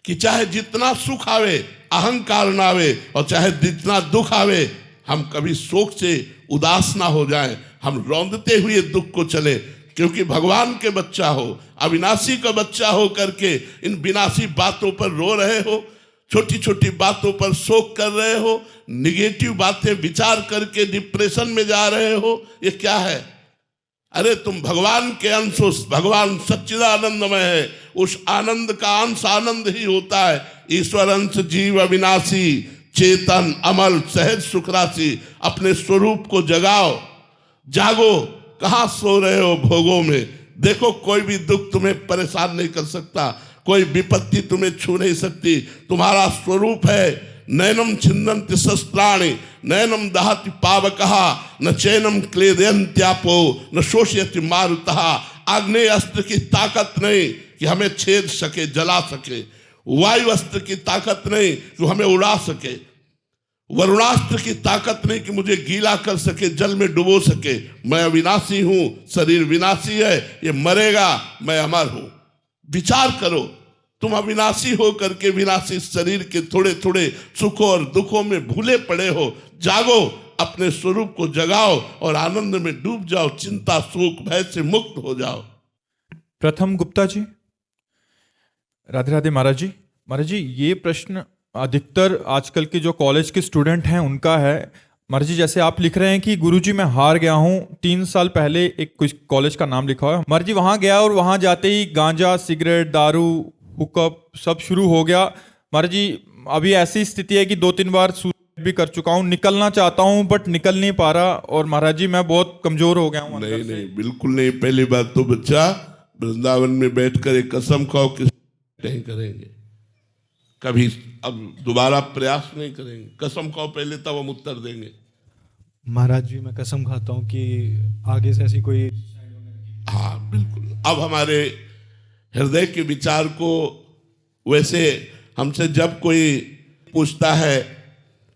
कि चाहे जितना सुख आवे अहंकार ना आवे, और चाहे जितना दुख आवे हम कभी शोक से उदास ना हो जाएं, हम रौंदते हुए दुख को चले। क्योंकि भगवान के बच्चा हो, अविनाशी का बच्चा हो करके इन विनाशी बातों पर रो रहे हो, छोटी छोटी बातों पर शोक कर रहे हो, निगेटिव बातें विचार करके डिप्रेशन में जा रहे हो, ये क्या है? अरे तुम भगवान के अंश हो, भगवान सच्चिदानंदमय है, उस आनंद का अंश आनंद ही होता है। ईश्वर अंश जीव अविनाशी, चेतन अमल सहज सुख राशि। अपने स्वरूप को जगाओ, जागो। कहाँ सो रहे हो भोगों में? देखो कोई भी दुख तुम्हें परेशान नहीं कर सकता, कोई विपत्ति तुम्हें छू नहीं सकती। तुम्हारा स्वरूप है नैनम छिन्नन्ति शस्त्राणि, नैनम दहति पावकः, न चैनम क्लेदयन्त्यापो, न शोषयति मारुतः। आग्नेय अस्त्र की ताकत नहीं कि हमें छेद सके, जला सके। वायु अस्त्र की ताकत नहीं कि हमें उड़ा सके। वरुणास्त्र की ताकत नहीं कि मुझे गीला कर सके, जल में डुबो सके। मैं अविनाशी हूं, शरीर विनाशी है, ये मरेगा, मैं अमर हूं। विचार करो, तुम अविनाशी हो करके विनाशी शरीर के थोड़े थोड़े सुखों और दुखों में भूले पड़े हो। जागो, अपने स्वरूप को जगाओ और आनंद में डूब जाओ, चिंता शोक भय से मुक्त हो जाओ। प्रथम गुप्ता जी। राधे राधे महाराज जी। महाराज जी, ये प्रश्न अधिकतर आजकल के जो कॉलेज के स्टूडेंट हैं उनका है। महाराज जी, जैसे आप लिख रहे हैं कि गुरुजी मैं हार गया हूँ, 3 साल पहले एक कुछ कॉलेज का नाम लिखा हुआ है, महाराज जी वहाँ गया और वहाँ जाते ही गांजा सिगरेट दारू हुकअप सब शुरू हो गया। महाराज जी अभी ऐसी स्थिति है कि 2-3 बार सुसाइड भी कर चुका हूँ, निकलना चाहता हूँ बट निकल नहीं पा रहा, और महाराज जी मैं बहुत कमजोर हो गया हूँ। नहीं, बिल्कुल नहीं। पहली बात तो बच्चा, वृंदावन में बैठकर एक कसम खाओ कि नहीं करेंगे, कभी अब दोबारा प्रयास नहीं करेंगे। कसम खाओ पहले, तब हम उत्तर देंगे। महाराज जी मैं कसम खाता हूँ कि आगे से ऐसी कोई। हाँ बिल्कुल। अब हमारे हृदय के विचार को, वैसे हमसे जब कोई पूछता है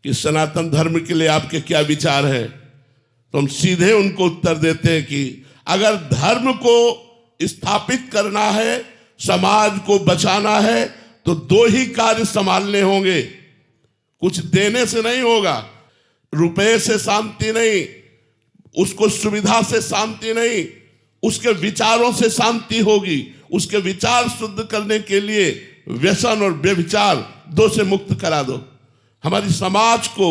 कि सनातन धर्म के लिए आपके क्या विचार हैं, तो हम सीधे उनको उत्तर देते हैं कि अगर धर्म को स्थापित करना है, समाज को बचाना है, तो 2 ही कार्य संभालने होंगे। कुछ देने से नहीं होगा, रुपए से शांति नहीं, उसको सुविधा से शांति नहीं, उसके विचारों से शांति होगी। उसके विचार शुद्ध करने के लिए व्यसन और व्यभिचार 2 से मुक्त करा दो। हमारी समाज को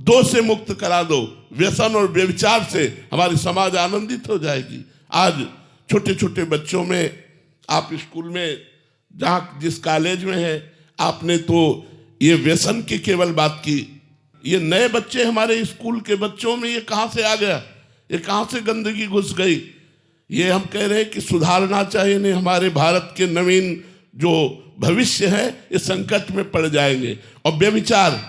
2 से मुक्त करा दो, व्यसन और व्यभिचार से हमारी समाज आनंदित हो जाएगी। आज छोटे छोटे बच्चों में, आप स्कूल में जहाँ जिस कॉलेज में है, आपने तो ये व्यसन की केवल बात की। ये नए बच्चे हमारे स्कूल के बच्चों में ये कहाँ से आ गया? ये कहाँ से गंदगी घुस गई? ये हम कह रहे हैं कि सुधारना चाहिए। नहीं, हमारे भारत के नवीन जो भविष्य है ये संकट में पड़ जाएंगे। और व्यभिचार,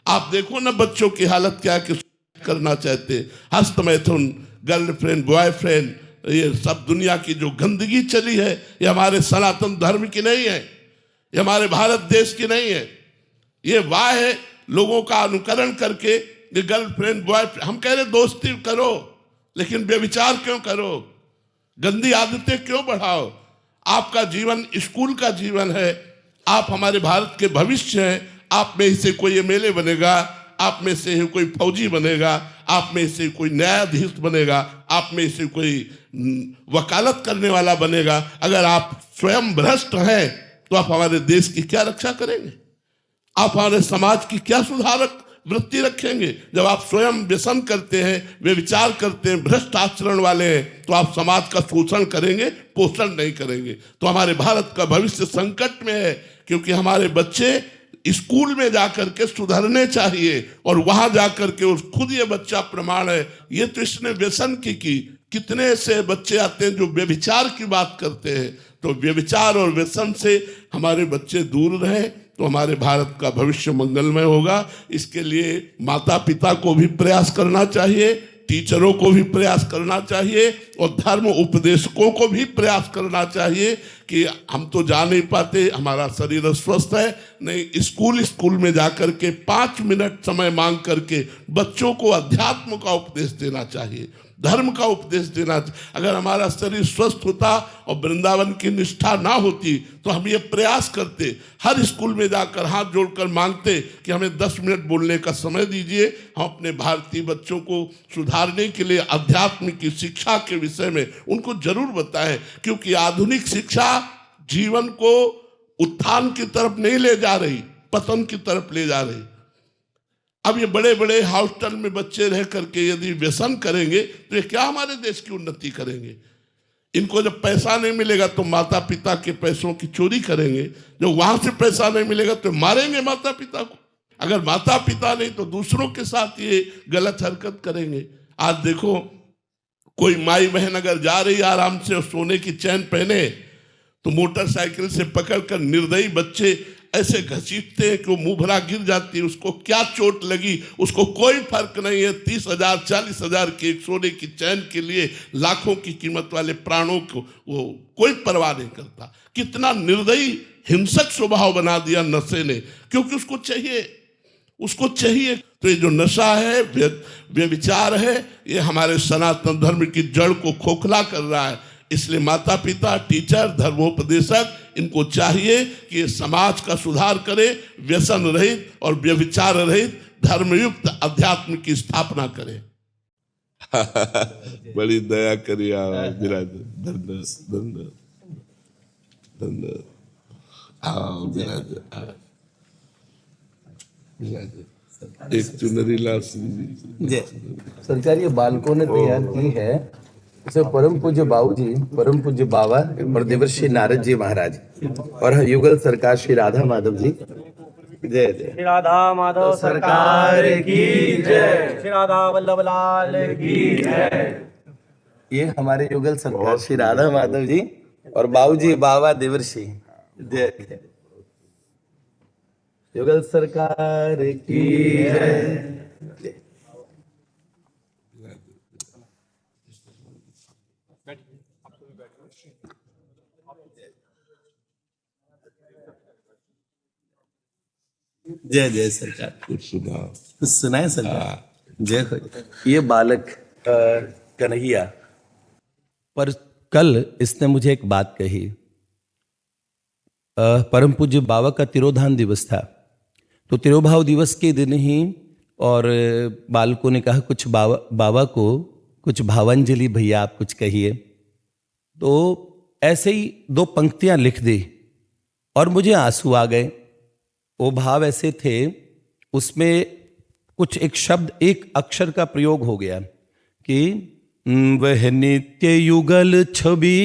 आप देखो ना बच्चों की हालत क्या करना चाहते, हस्त मैथुन, गर्लफ्रेंड बॉयफ्रेंड, ये सब दुनिया की जो गंदगी चली है, ये हमारे सनातन धर्म की नहीं है, ये हमारे भारत देश की नहीं है। ये वाह है लोगों का अनुकरण करके ये गर्लफ्रेंड बॉयफ्रेंड। हम कह रहे दोस्ती करो, लेकिन व्यभिचार क्यों करो? गंदी आदतें क्यों बढ़ाओ? आपका जीवन स्कूल का जीवन है, आप हमारे भारत के भविष्य हैं। आप में से कोई एमएलए बनेगा, आप में से कोई फौजी बनेगा, आप में से कोई न्यायाधीश बनेगा, आप में से कोई वकालत करने वाला बनेगा। अगर आप स्वयं भ्रष्ट हैं तो आप हमारे देश की क्या रक्षा करेंगे? आप हमारे समाज की क्या सुधारक वृत्ति रखेंगे। जब आप स्वयं व्यसन करते हैं, वे विचार करते हैं, भ्रष्ट आचरण वाले हैं, तो आप समाज का शोषण करेंगे, पोषण नहीं करेंगे। तो हमारे भारत का भविष्य संकट में है, क्योंकि हमारे बच्चे स्कूल में जाकर के सुधरने चाहिए और वहां जाकर के खुद ये बच्चा प्रमाण है। ये तो इसने व्यसन की कितने ऐसे बच्चे आते हैं जो व्यभिचार की बात करते हैं। तो व्यभिचार और व्यसन से हमारे बच्चे दूर रहें तो हमारे भारत का भविष्य मंगलमय होगा। इसके लिए माता पिता को भी प्रयास करना चाहिए, टीचरों को भी प्रयास करना चाहिए और धर्म उपदेशकों को भी प्रयास करना चाहिए कि हम तो जा नहीं पाते, हमारा शरीर स्वस्थ है, नहीं स्कूल में जाकर के 5 मिनट समय मांग करके बच्चों को अध्यात्म का उपदेश देना चाहिए, धर्म का उपदेश देना। अगर हमारा शरीर स्वस्थ होता और वृंदावन की निष्ठा ना होती तो हम ये प्रयास करते, हर स्कूल में जाकर हाथ जोड़कर मांगते कि हमें 10 मिनट बोलने का समय दीजिए। हम अपने भारतीय बच्चों को सुधारने के लिए अध्यात्म की शिक्षा के विषय में उनको जरूर बताएं, क्योंकि आधुनिक शिक्षा जीवन को उत्थान की तरफ नहीं ले जा रही, पतन की तरफ ले जा रही। अब ये बड़े बड़े हॉस्टल में बच्चे रह करके यदि व्यसन करेंगे तो ये क्या हमारे देश की उन्नति करेंगे। इनको जब पैसा नहीं मिलेगा तो माता पिता के पैसों की चोरी करेंगे, जब वहां से पैसा नहीं मिलेगा तो मारेंगे माता पिता को, अगर माता पिता नहीं तो दूसरों के साथ ये गलत हरकत करेंगे। आज देखो कोई माई बहन अगर जा रही आराम से और सोने की चैन पहने तो मोटरसाइकिल से पकड़कर निर्दयी बच्चे ऐसे घसीटते हैं कि वो मुंह भरा गिर जाती है। उसको क्या चोट लगी उसको कोई फर्क नहीं है। 30,000 40,000 की एक सोने की चैन के लिए लाखों की कीमत वाले प्राणों को वो कोई परवाह नहीं करता। कितना निर्दयी हिंसक स्वभाव बना दिया नशे ने, क्योंकि उसको चाहिए। तो ये जो नशा है, व्यभिचार है, ये हमारे सनातन धर्म की जड़ को खोखला कर रहा है। इसलिए माता पिता, टीचर, धर्मोपदेशक, इनको चाहिए कि ये समाज का सुधार करे, व्यसन रहित और व्यभिचार रहित धर्मयुक्त अध्यात्म की स्थापना करे। बड़ी दया करिए विराज। धन्यवाद। एक चुनरी लाल जय सरकार, ये बालकों ने तैयार की है, इसे परम पूज्य बाबू जी, परम पूज्य बाबा और देवर्षि नारद जी महाराज और युगल सरकार श्री राधा माधव जी। जय जय श्री राधा माधव सरकार की जय, श्री राधा वल्लभ लाल की जय। ये हमारे युगल सरकार श्री राधा माधव जी और बाबू जी बाबा देवर्षि। जय जय युगल सरकार की जय। जय जय सरकार। कुछ सुनाए सरकार। जय हो। ये बालक कन्हैया, पर कल इसने मुझे एक बात कही। परम पूज्य बाबा का तिरोधान दिवस था, तो तिरोभाव दिवस के दिन ही और बालकों ने कहा कुछ बाबा को कुछ भावांजलि भैया आप कुछ कहिए। तो ऐसे ही 2 पंक्तियां लिख दी और मुझे आंसू आ गए। वो भाव ऐसे थे, उसमें कुछ एक शब्द, एक अक्षर का प्रयोग हो गया कि वह नित्य युगल छवि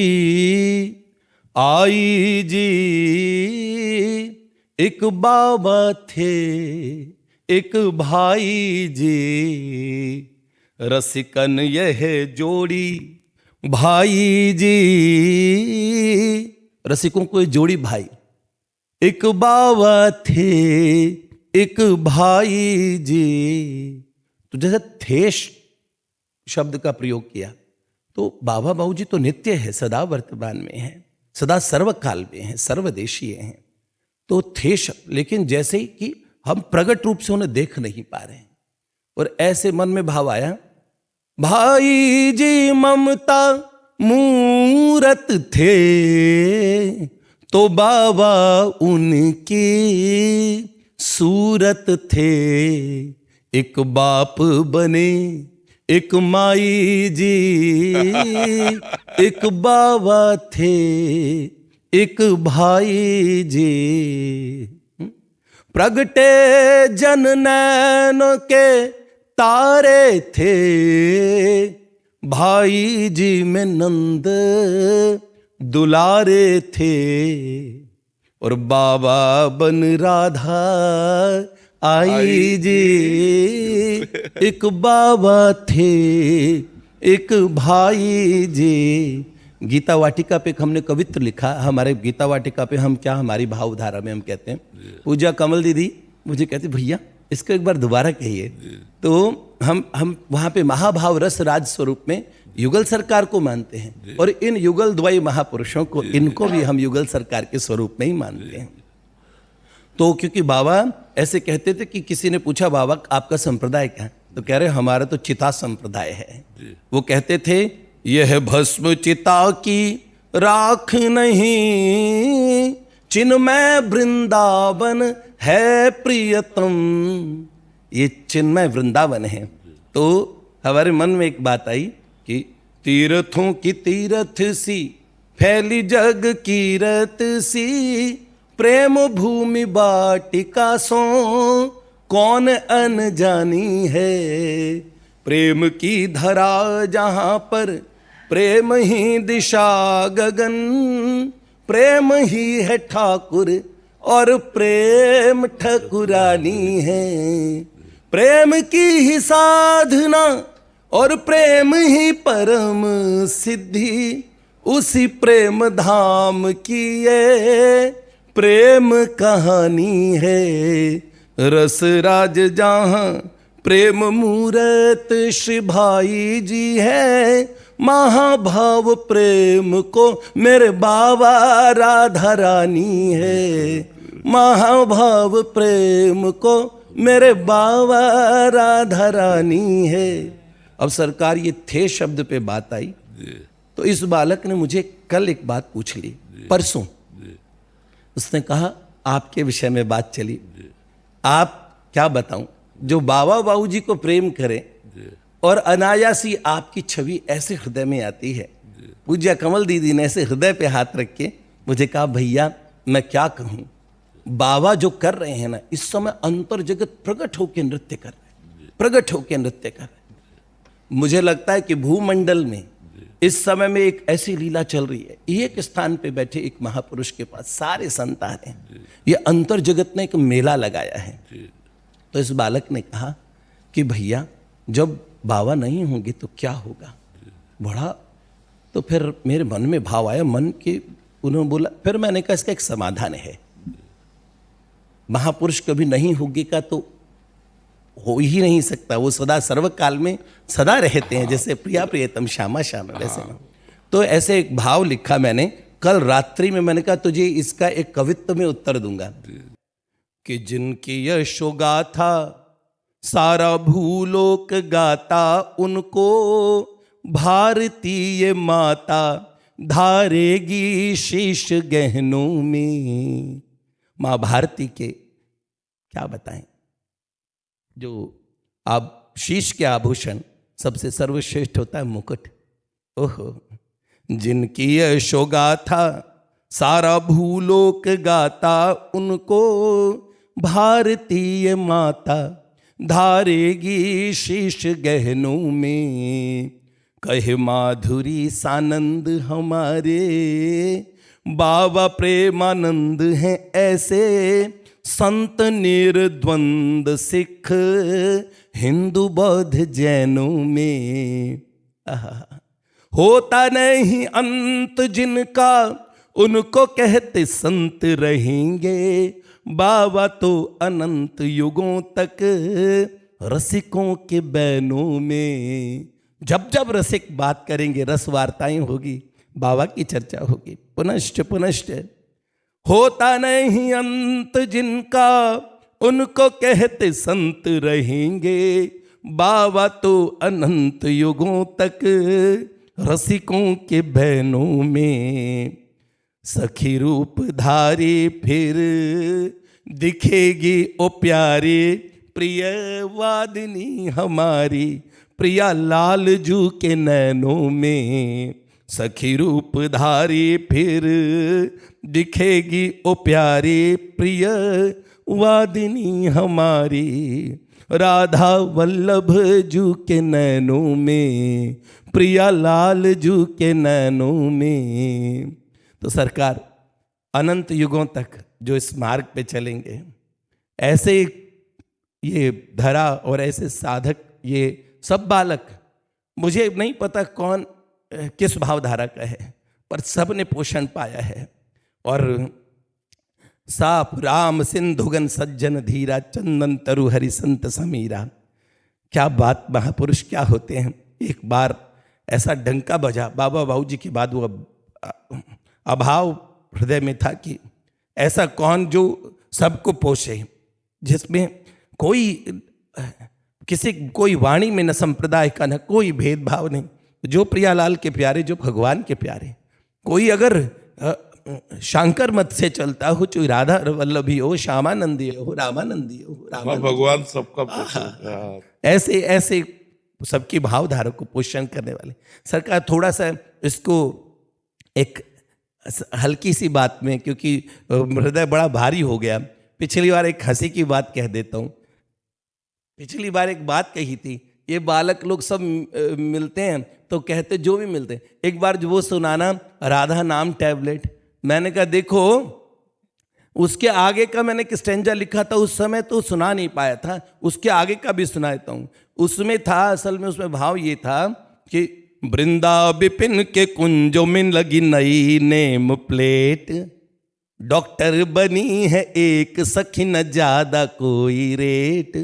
आई जी, एक बाबा थे एक भाई जी, रसिकन यह जोड़ी भाई जी, रसिकों को जोड़ी भाई, एक बाबा थे एक भाई जी। तो जैसे थे शब्द का प्रयोग किया, तो बाबा बाबू जी तो नित्य है, सदा वर्तमान में है, सदा सर्वकाल में है, सर्वदेशीय हैं। तो थे शब्द, लेकिन जैसे ही कि हम प्रगट रूप से उन्हें देख नहीं पा रहे हैं, और ऐसे मन में भाव आया, भाई जी ममता मूरत थे, तो बाबा उनकी सूरत थे, एक बाप बने एक माई जी, एक बाबा थे एक भाई जी। प्रगटे जन नैन के तारे थे, भाई जी में नंद दुलारे थे, और बाबा बन राधा आई जी। एक बाबा थे, एक भाई जी। गीता वाटिका पे हमने कवित्र लिखा, हमारे गीता वाटिका पे हम क्या, हमारी भावधारा में हम कहते हैं, पूजा कमल दीदी मुझे कहते भैया इसको एक बार दोबारा कहिए। तो हम वहाँ पे महाभाव रस राज स्वरूप में युगल सरकार को मानते हैं, और इन युगल द्वय महापुरुषों को, इनको भी हम युगल सरकार के स्वरूप में ही मानते हैं। तो क्योंकि बाबा ऐसे कहते थे कि किसी ने पूछा बाबा आपका संप्रदाय क्या है, तो कह रहे हमारा तो चिता संप्रदाय है। वो कहते थे यह भस्म चिता की राख नहीं, चिन्मय वृंदावन है प्रियतम। ये चिन्मय वृंदावन है। तो हमारे मन में एक बात आई कि तीर्थों की तीर्थ सी फैली जग कीरत सी, प्रेम भूमि बाटिका सो कौन अनजानी है। प्रेम की धरा जहाँ पर प्रेम ही दिशा गगन, प्रेम ही है ठाकुर और प्रेम ठकुरानी है। प्रेम की ही साधना और प्रेम ही परम सिद्धि, उसी प्रेम धाम की ये प्रेम कहानी है। रस राज जहाँ प्रेम मूरत श्री भाई जी है, महाभाव प्रेम को मेरे बाबा राधा रानी है। महाभाव प्रेम को मेरे बाबा राधा रानी है। अब सरकार ये थे शब्द पे बात आई, तो इस बालक ने मुझे कल एक बात पूछ ली, परसों उसने कहा आपके विषय में बात चली, आप क्या बताऊं, जो बाबा बाबूजी को प्रेम करें और अनायासी आपकी छवि ऐसे हृदय में आती है। पूज्य कमल दीदी ने ऐसे हृदय पे हाथ रख के मुझे कहा भैया मैं क्या कहूं, बाबा जो कर रहे हैं ना, इस समय अंतर जगत प्रकट होकर नृत्य कर रहे हैं, प्रकट होकर नृत्य कर रहे हैं। मुझे लगता है कि भूमंडल में इस समय में एक ऐसी लीला चल रही है, एक स्थान पे बैठे एक महापुरुष के पास सारे संत आ रहे हैं, ये अंतर जगत ने एक मेला लगाया है। तो इस बालक ने कहा कि भैया जब बाबा नहीं होंगे तो क्या होगा, बड़ा तो फिर मेरे मन में भाव आया, मन के उन्होंने बोला, फिर मैंने कहा इसका एक समाधान है, महापुरुष कभी नहीं होगी का तो हो ही नहीं सकता, वो सदा सर्वकाल में सदा रहते हैं, जैसे प्रिया प्रियतम श्यामा श्यामा वैसे ना। तो ऐसे एक भाव लिखा मैंने कल रात्रि में, मैंने कहा तुझे इसका एक कवित्व में उत्तर दूंगा कि जिनकी यशो गाथा सारा भूलोक गाता, उनको भारतीय माता धारेगी शीश गहनों में। माँ भारती के क्या बताएं, जो आप शीश के आभूषण सबसे सर्वश्रेष्ठ होता है मुकुट। ओहो, जिनकी यशो गाथा सारा भूलोक गाता, उनको भारतीय माता धारेगी शीश गहनों में। कहे माधुरी सानंद हमारे बाबा प्रेमानंद हैं ऐसे, संत निर्द्वंद सिख हिंदू बौद्ध जैनों में। होता नहीं अंत जिनका, उनको कहते संत रहेंगे, बाबा तो अनंत युगों तक रसिकों के बैनों में। जब जब रसिक बात करेंगे, रस वार्ताएं होगी, बाबा की चर्चा होगी, पुनश्च पुनश्च। होता नहीं अंत जिनका, उनको कहते संत रहेंगे, बाबा तो अनंत युगों तक रसिकों के बैनों में। सखी रूप धारी फिर दिखेगी ओ प्यारी, प्रिय वादिनी हमारी प्रिया लालजू के नैनों में। सखी रूप धारी फिर दिखेगी ओ प्यारी, प्रिय वादिनी हमारी राधा वल्लभ जू के नैनों में, प्रिया लाल जू के नैनों में। तो सरकार अनंत युगों तक जो इस मार्ग पे चलेंगे, ऐसे ये धरा और ऐसे साधक, ये सब बालक, मुझे नहीं पता कौन किस भावधारा का है, पर सब ने पोषण पाया है। और साप राम सिंधुगन सज्जन धीरा, चंदन तरु हरि संत समीरा। क्या बात, महापुरुष क्या होते हैं। एक बार ऐसा डंका बजा, बाबा बाबूजी के बाद वो अभाव हृदय में था कि ऐसा कौन जो सबको पोषे, जिसमें कोई वाणी में न संप्रदाय का, न कोई भेदभाव नहीं, जो प्रियालाल के प्यारे, जो भगवान के प्यारे। कोई अगर शांकर मत से चलता हो, चाहे राधा वल्लभी हो, श्यामानंदी हो, रामानंदी हो, भगवान सबका पोषण। ऐसे ऐसे सबकी भावधारा को पोषण करने वाले। सरकार थोड़ा सा इसको एक हल्की सी बात में, क्योंकि हृदय बड़ा भारी हो गया, पिछली बार एक हंसी की बात कह देता हूँ। पिछली बार एक बात कही थी, ये बालक लोग सब मिलते हैं तो कहते, जो भी मिलते हैं, एक बार जो वो सुनाना राधा नाम टैबलेट। मैंने कहा देखो, उसके आगे का मैंने एक स्टेंजा लिखा था, उस समय तो सुना नहीं पाया था, उसके आगे का भी सुना देता हूँ। उसमें था, असल में उसमें भाव ये था कि वृंदा विपिन के कुंजों में लगी नई नेम प्लेट, डॉक्टर बनी है एक सखी न ज्यादा कोई रेट,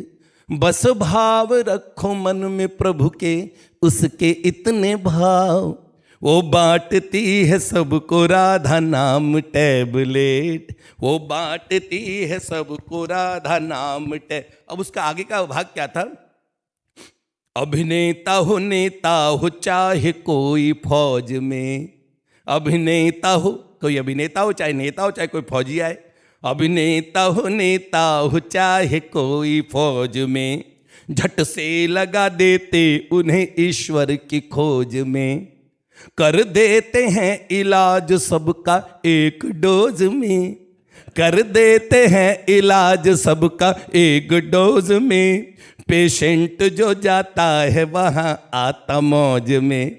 बस भाव रखो मन में प्रभु के उसके इतने भाव, वो बांटती है सबको राधा नाम टैबलेट, वो बांटती है सबको राधा नाम अब उसका आगे का भाग क्या था? अभिनेता हो नेता हो चाहे कोई फौज में, अभिनेता हो, कोई अभिनेता हो चाहे नेता हो चाहे कोई फौजी आए, अभिनेता हो नेता हो चाहे कोई फौज में, झट से लगा देते उन्हें ईश्वर की खोज में, कर देते हैं इलाज सबका एक डोज में, कर देते हैं इलाज सबका एक डोज में, पेशेंट जो जाता है वहाँ आता मौज में,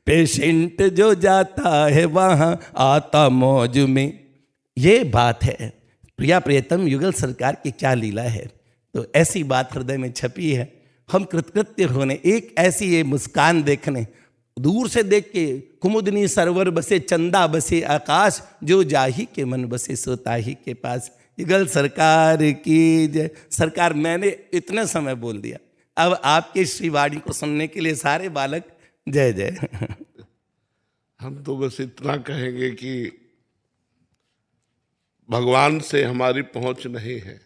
पेशेंट जो जाता है वहाँ आता मौज में। ये बात है। प्रिया प्रियतम युगल सरकार की क्या लीला है। तो ऐसी बात हृदय में छपी है। हम कृतकृत्य होने, एक ऐसी ये मुस्कान देखने, दूर से देख के कुमुदनी सरोवर बसे चंदा बसे आकाश, जो जाही के मन बसे सो ताही के पास। युगल सरकार की जय। सरकार, मैंने इतने समय बोल दिया, अब आपके श्रीवाणी को सुनने के लिए सारे बालक जय जय। हम तो बस इतना कहेंगे कि भगवान से हमारी पहुंच नहीं है,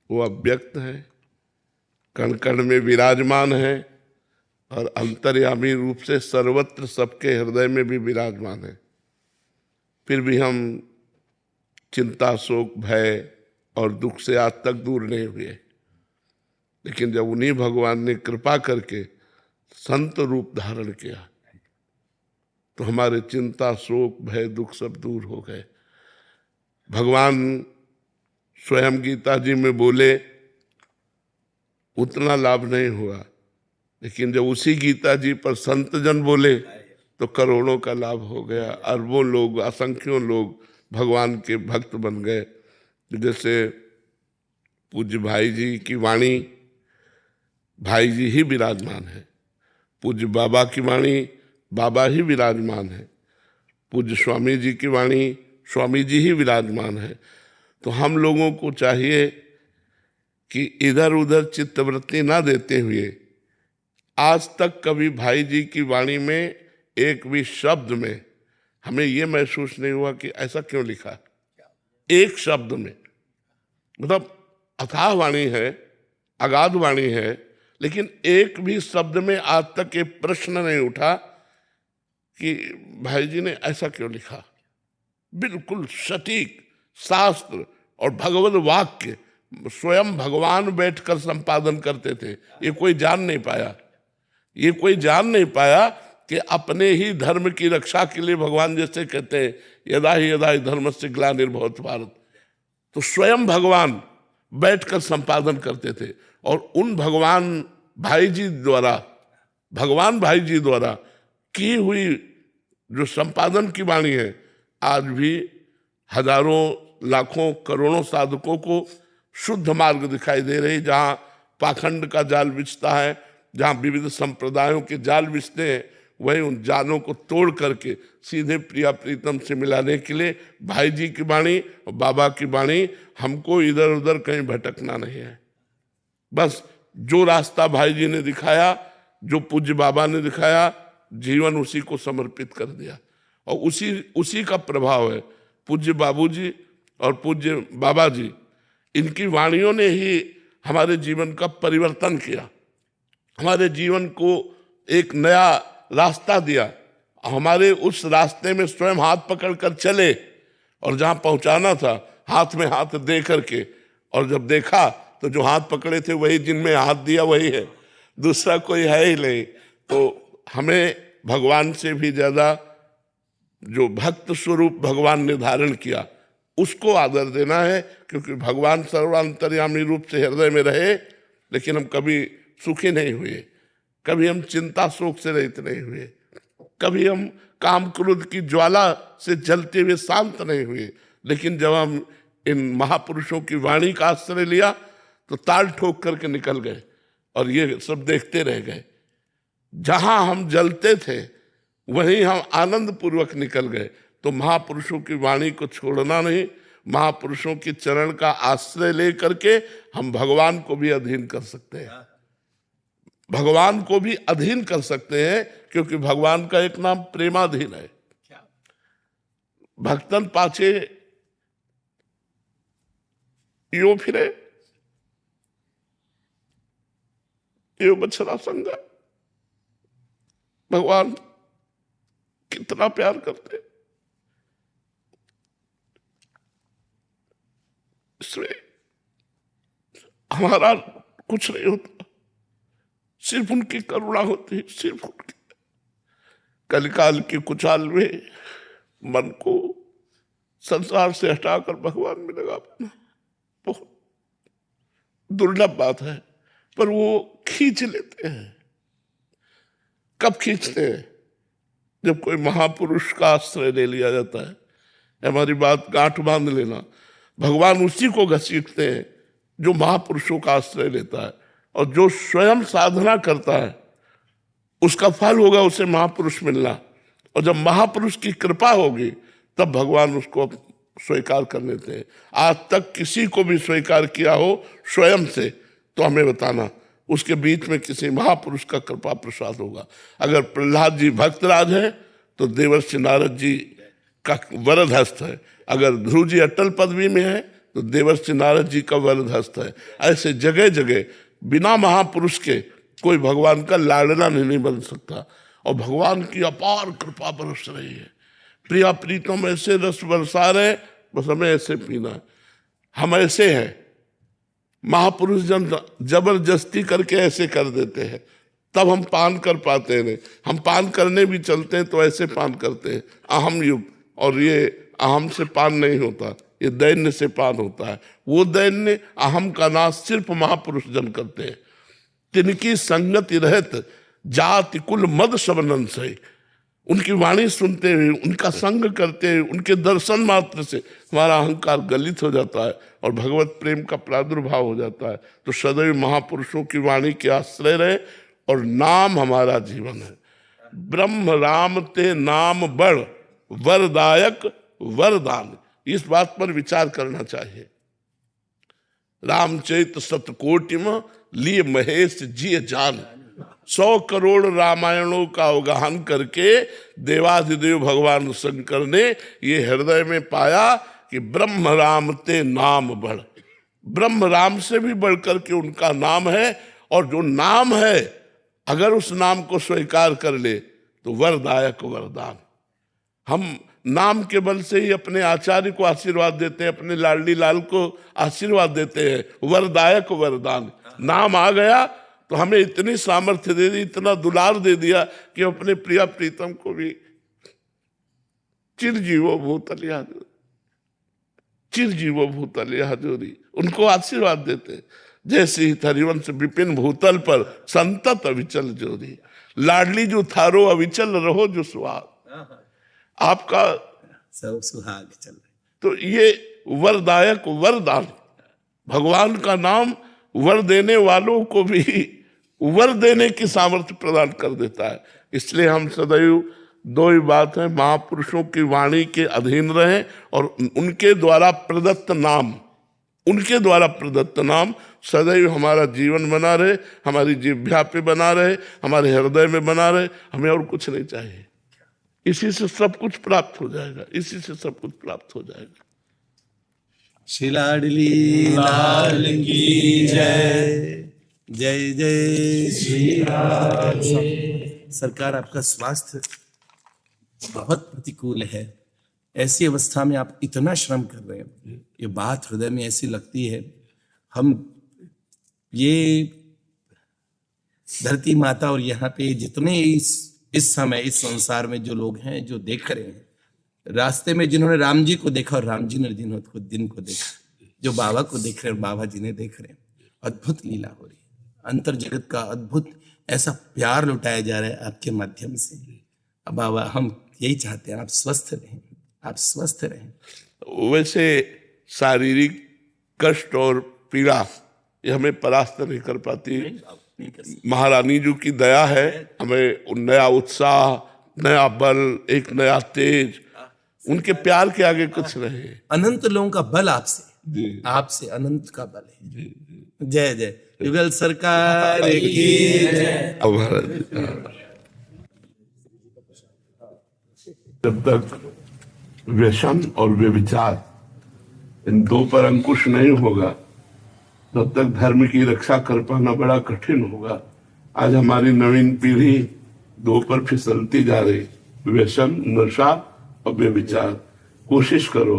वो अव्यक्त है, कण कण में विराजमान है और अंतर्यामी रूप से सर्वत्र सबके हृदय में भी विराजमान है। फिर भी हम चिंता शोक भय और दुख से आज तक दूर नहीं हुए, लेकिन जब उन्हीं भगवान ने कृपा करके संत रूप धारण किया तो हमारे चिंता शोक भय दुख सब दूर हो गए। भगवान स्वयं गीता जी में बोले, उतना लाभ नहीं हुआ, लेकिन जब उसी गीता जी पर संत जन बोले तो करोड़ों का लाभ हो गया। अरबों लोग, असंख्यों लोग भगवान के भक्त बन गए। जैसे पूज्य भाई जी की वाणी, भाई जी ही विराजमान है। पूज्य बाबा की वाणी, बाबा ही विराजमान है। पूज्य स्वामी जी की वाणी, स्वामी जी ही विराजमान है। तो हम लोगों को चाहिए कि इधर उधर चित्तवृत्ति ना देते हुए, आज तक कभी भाई जी की वाणी में एक भी शब्द में हमें ये महसूस नहीं हुआ कि ऐसा क्यों लिखा। एक शब्द में, मतलब अथाह वाणी है, अगाध वाणी है, लेकिन एक भी शब्द में आज तक ये प्रश्न नहीं उठा कि भाई जी ने ऐसा क्यों लिखा। बिल्कुल सटीक शास्त्र और भगवत वाक्य स्वयं भगवान बैठकर संपादन करते थे। ये कोई जान नहीं पाया, ये कोई जान नहीं पाया कि अपने ही धर्म की रक्षा के लिए भगवान जैसे कहते हैं, यदा ही धर्मस्य ग्लानिर्भवति भारत, तो स्वयं भगवान बैठकर संपादन करते थे। और उन भगवान भाई जी द्वारा की हुई जो संपादन की वाणी है, आज भी हजारों लाखों करोड़ों साधकों को शुद्ध मार्ग दिखाई दे रही। जहाँ पाखंड का जाल बिछता है, जहाँ विविध संप्रदायों के जाल बिछते हैं, वहीं उन जालों को तोड़ करके सीधे प्रिया प्रीतम से मिलाने के लिए भाई जी की वाणी और बाबा की वाणी, हमको इधर उधर कहीं भटकना नहीं है। बस जो रास्ता भाई जी ने दिखाया, जो पूज्य बाबा ने दिखाया, जीवन उसी को समर्पित कर दिया। और उसी का प्रभाव है। पूज्य बाबूजी और पूज्य बाबा जी, इनकी वाणियों ने ही हमारे जीवन का परिवर्तन किया, हमारे जीवन को एक नया रास्ता दिया। हमारे उस रास्ते में स्वयं हाथ पकड़ कर चले, और जहाँ पहुँचाना था हाथ में हाथ दे करके, और जब देखा तो जो हाथ पकड़े थे वही, जिनमें हाथ दिया वही है, दूसरा कोई है ही नहीं। तो हमें भगवान से भी ज़्यादा जो भक्त स्वरूप भगवान ने धारण किया, उसको आदर देना है। क्योंकि भगवान सर्वांतर्यामी रूप से हृदय में रहे, लेकिन हम कभी सुखी नहीं हुए, कभी हम चिंता शोक से रहित नहीं हुए, कभी हम काम क्रोध की ज्वाला से जलते हुए शांत नहीं हुए। लेकिन जब हम इन महापुरुषों की वाणी का आश्रय लिया तो ताल ठोक करके निकल गए, और ये सब देखते रह गए। जहां हम जलते थे वहीं हम आनंद पूर्वक निकल गए। तो महापुरुषों की वाणी को छोड़ना नहीं, महापुरुषों के चरण का आश्रय ले करके हम भगवान को भी अधीन कर सकते हैं, भगवान को भी अधीन कर सकते हैं। क्योंकि भगवान का एक नाम प्रेमाधीन है। भक्तन पाछे यो फिरे, यो बछड़ा संगा। भगवान कितना प्यार करते, इसमें हमारा कुछ नहीं होता, सिर्फ उनकी करुणा होती है, सिर्फ उनकी। कलिकाल की कुचाल में मन को संसार से हटाकर भगवान में लगा पाना बहुत दुर्लभ बात है, पर वो खींच लेते हैं। कब खींचते हैं? जब कोई महापुरुष का आश्रय ले लिया जाता है। हमारी बात गांठ बांध लेना, भगवान उसी को घसीटते हैं जो महापुरुषों का आश्रय लेता है। और जो स्वयं साधना करता है उसका फल होगा उसे महापुरुष मिलना। और जब महापुरुष की कृपा होगी तब भगवान उसको स्वीकार कर लेते हैं। आज तक किसी को भी स्वीकार किया हो स्वयं से तो हमें बताना, उसके बीच में किसी महापुरुष का कृपा प्रसाद होगा। अगर प्रहलाद जी भक्तराज है तो देवर्षि नारद जी का वरद हस्त है। अगर ध्रुव जी अटल पदवी में है तो देवर्षि नारद जी का वरद हस्त है। ऐसे जगह जगह बिना महापुरुष के कोई भगवान का लाडला नहीं बन सकता। और भगवान की अपार कृपा बरस रही है। प्रिया प्रीतम ऐसे रस बरसा रहे, बस हमें ऐसे पीना है। हम ऐसे हैं, महापुरुष जन जबरदस्ती करके ऐसे कर देते हैं, तब हम पान कर पाते हैं। नहीं, हम पान करने भी चलते हैं तो ऐसे पान करते हैं, अहम युग। और ये अहम से पान नहीं होता, ये दैन्य से पान होता है। वो दैन्य अहम का नाश सिर्फ महापुरुष जन करते हैं। तिनकी संगति रहत जाति कुल मद सबनन से, उनकी वाणी सुनते हुए, उनका संग करते हुए, उनके दर्शन मात्र से हमारा अहंकार गलित हो जाता है और भगवत प्रेम का प्रादुर्भाव हो जाता है। तो सदैव महापुरुषों की वाणी के आश्रय रहे और नाम हमारा जीवन है। ब्रह्म राम ते नाम बड़ वरदायक वरदान, इस बात पर विचार करना चाहिए। रामचरित सतकोटि में लिए महेश जी जान, 100 करोड़ रामायणों का अवगाहन करके देवाधिदेव भगवान शंकर ने ये हृदय में पाया कि ब्रह्म राम ते नाम बढ़, ब्रह्म राम से भी बढ़कर के उनका नाम है। और जो नाम है अगर उस नाम को स्वीकार कर ले तो वरदायक वरदान। हम नाम के बल से ही अपने आचार्य को आशीर्वाद देते हैं, अपने लाडली लाल को आशीर्वाद देते हैं, वरदायक वरदान। नाम आ गया तो हमें इतनी सामर्थ्य दे दी, इतना दुलार दे दिया कि अपने प्रिया प्रीतम को भी चिरजीवो भूतल याद। चिरजीवो भूतल यह जोरी, उनको आशीर्वाद देते। जैसे ही हरिवंश विपिन भूतल पर संतत अविचल जोरी, लाडली जो थारो अविचल रहो जो सुहाग, आपका सब सुहाग चल रहे। तो ये वरदायक वरदान, भगवान का नाम वर देने वालों को भी वर देने की सामर्थ्य प्रदान कर देता है। इसलिए हम सदैव दो ही बात है, महापुरुषों की वाणी के अधीन रहें और उनके द्वारा प्रदत्त नाम, उनके द्वारा प्रदत्त नाम सदैव हमारा जीवन बना रहे, हमारी जिह्वा पे बना रहे, हमारे हृदय में बना रहे। हमें और कुछ नहीं चाहिए, इसी से सब कुछ प्राप्त हो जाएगा, इसी से सब कुछ प्राप्त हो जाएगा। श्री लाडली लाल की जय, जय जय श्री राम। सरकार, आपका स्वास्थ्य बहुत प्रतिकूल है, ऐसी अवस्था में आप इतना श्रम कर रहे हैं, ये बात हृदय में ऐसी लगती है। हम ये धरती माता और यहाँ पे जितने इस समय इस संसार में जो लोग हैं, जो देख रहे हैं, रास्ते में जिन्होंने राम जी को देखा और राम जी ने जिनको देखा, जो बाबा को देख रहे हैं और बाबा जी ने देख रहे हैं, अद्भुत लीला हो रही है। अंतर जगत का अद्भुत ऐसा प्यार लुटाया जा रहा है आपके माध्यम से। अब बाबा, हम यही चाहते हैं आप स्वस्थ रहें, आप स्वस्थ रहें। वैसे शारीरिक कष्ट और पीड़ा ये हमें परास्त नहीं कर पाती। महारानी जी की दया है, हमें नया उत्साह, नया बल, एक नया तेज, उनके प्यार के आगे कुछ नहीं। अनंत लोगों का बल आपसे, आपसे अनंत का बल है। जय जय युगल सरकार की जय। जब तक व्यसन और व्यभिचार इन दो पर अंकुश नहीं होगा, तब तक धर्म की रक्षा कर पाना बड़ा कठिन होगा। आज हमारी नवीन पीढ़ी दो पर फिसलती जा रही, व्यसन, नशा और व्यभिचार। कोशिश करो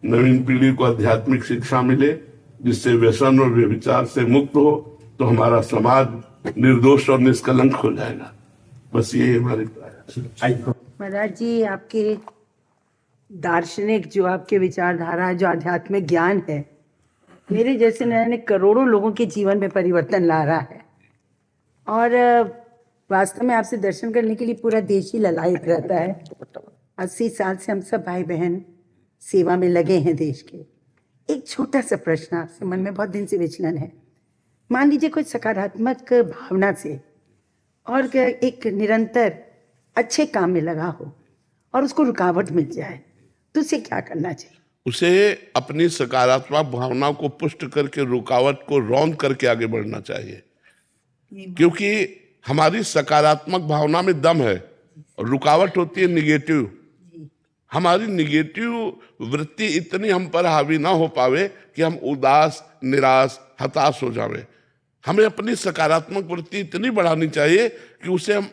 नवीन पीढ़ी को आध्यात्मिक शिक्षा मिले, जिससे व्यसन और व्यभिचार से मुक्त हो, तो हमारा समाज निर्दोष और निष्कलंक हो जाएगा। बस यही हमारी प्रार्थना। महाराज जी, आपके दार्शनिक जो आपके विचारधारा, जो आध्यात्मिक ज्ञान है, मेरे जैसे नए करोड़ों लोगों के जीवन में परिवर्तन ला रहा है। और वास्तव में आपसे दर्शन करने के लिए पूरा देश ही ललायत रहता है। 80 साल से हम सब भाई बहन सेवा में लगे हैं देश के। एक छोटा सा प्रश्न आपसे मन में बहुत दिन से विचलन है। मान लीजिए कोई सकारात्मक भावना से और एक निरंतर अच्छे काम में लगा हो और उसको रुकावट मिल जाए, तो उसे क्या करना चाहिए? उसे अपनी सकारात्मक भावना को पुष्ट करके रुकावट को रौंद करके आगे बढ़ना चाहिए, क्योंकि हमारी सकारात्मक भावना में दम है और रुकावट होती है निगेटिव। हमारी निगेटिव वृत्ति इतनी हम पर हावी ना हो पावे कि हम उदास, निराश, हताश हो जावे। हमें अपनी सकारात्मक वृत्ति इतनी बढ़ानी चाहिए कि उसे हम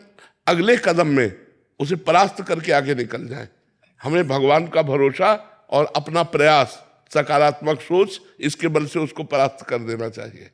अगले कदम में उसे परास्त करके आगे निकल जाए। हमें भगवान का भरोसा और अपना प्रयास, सकारात्मक सोच, इसके बल से उसको परास्त कर देना चाहिए।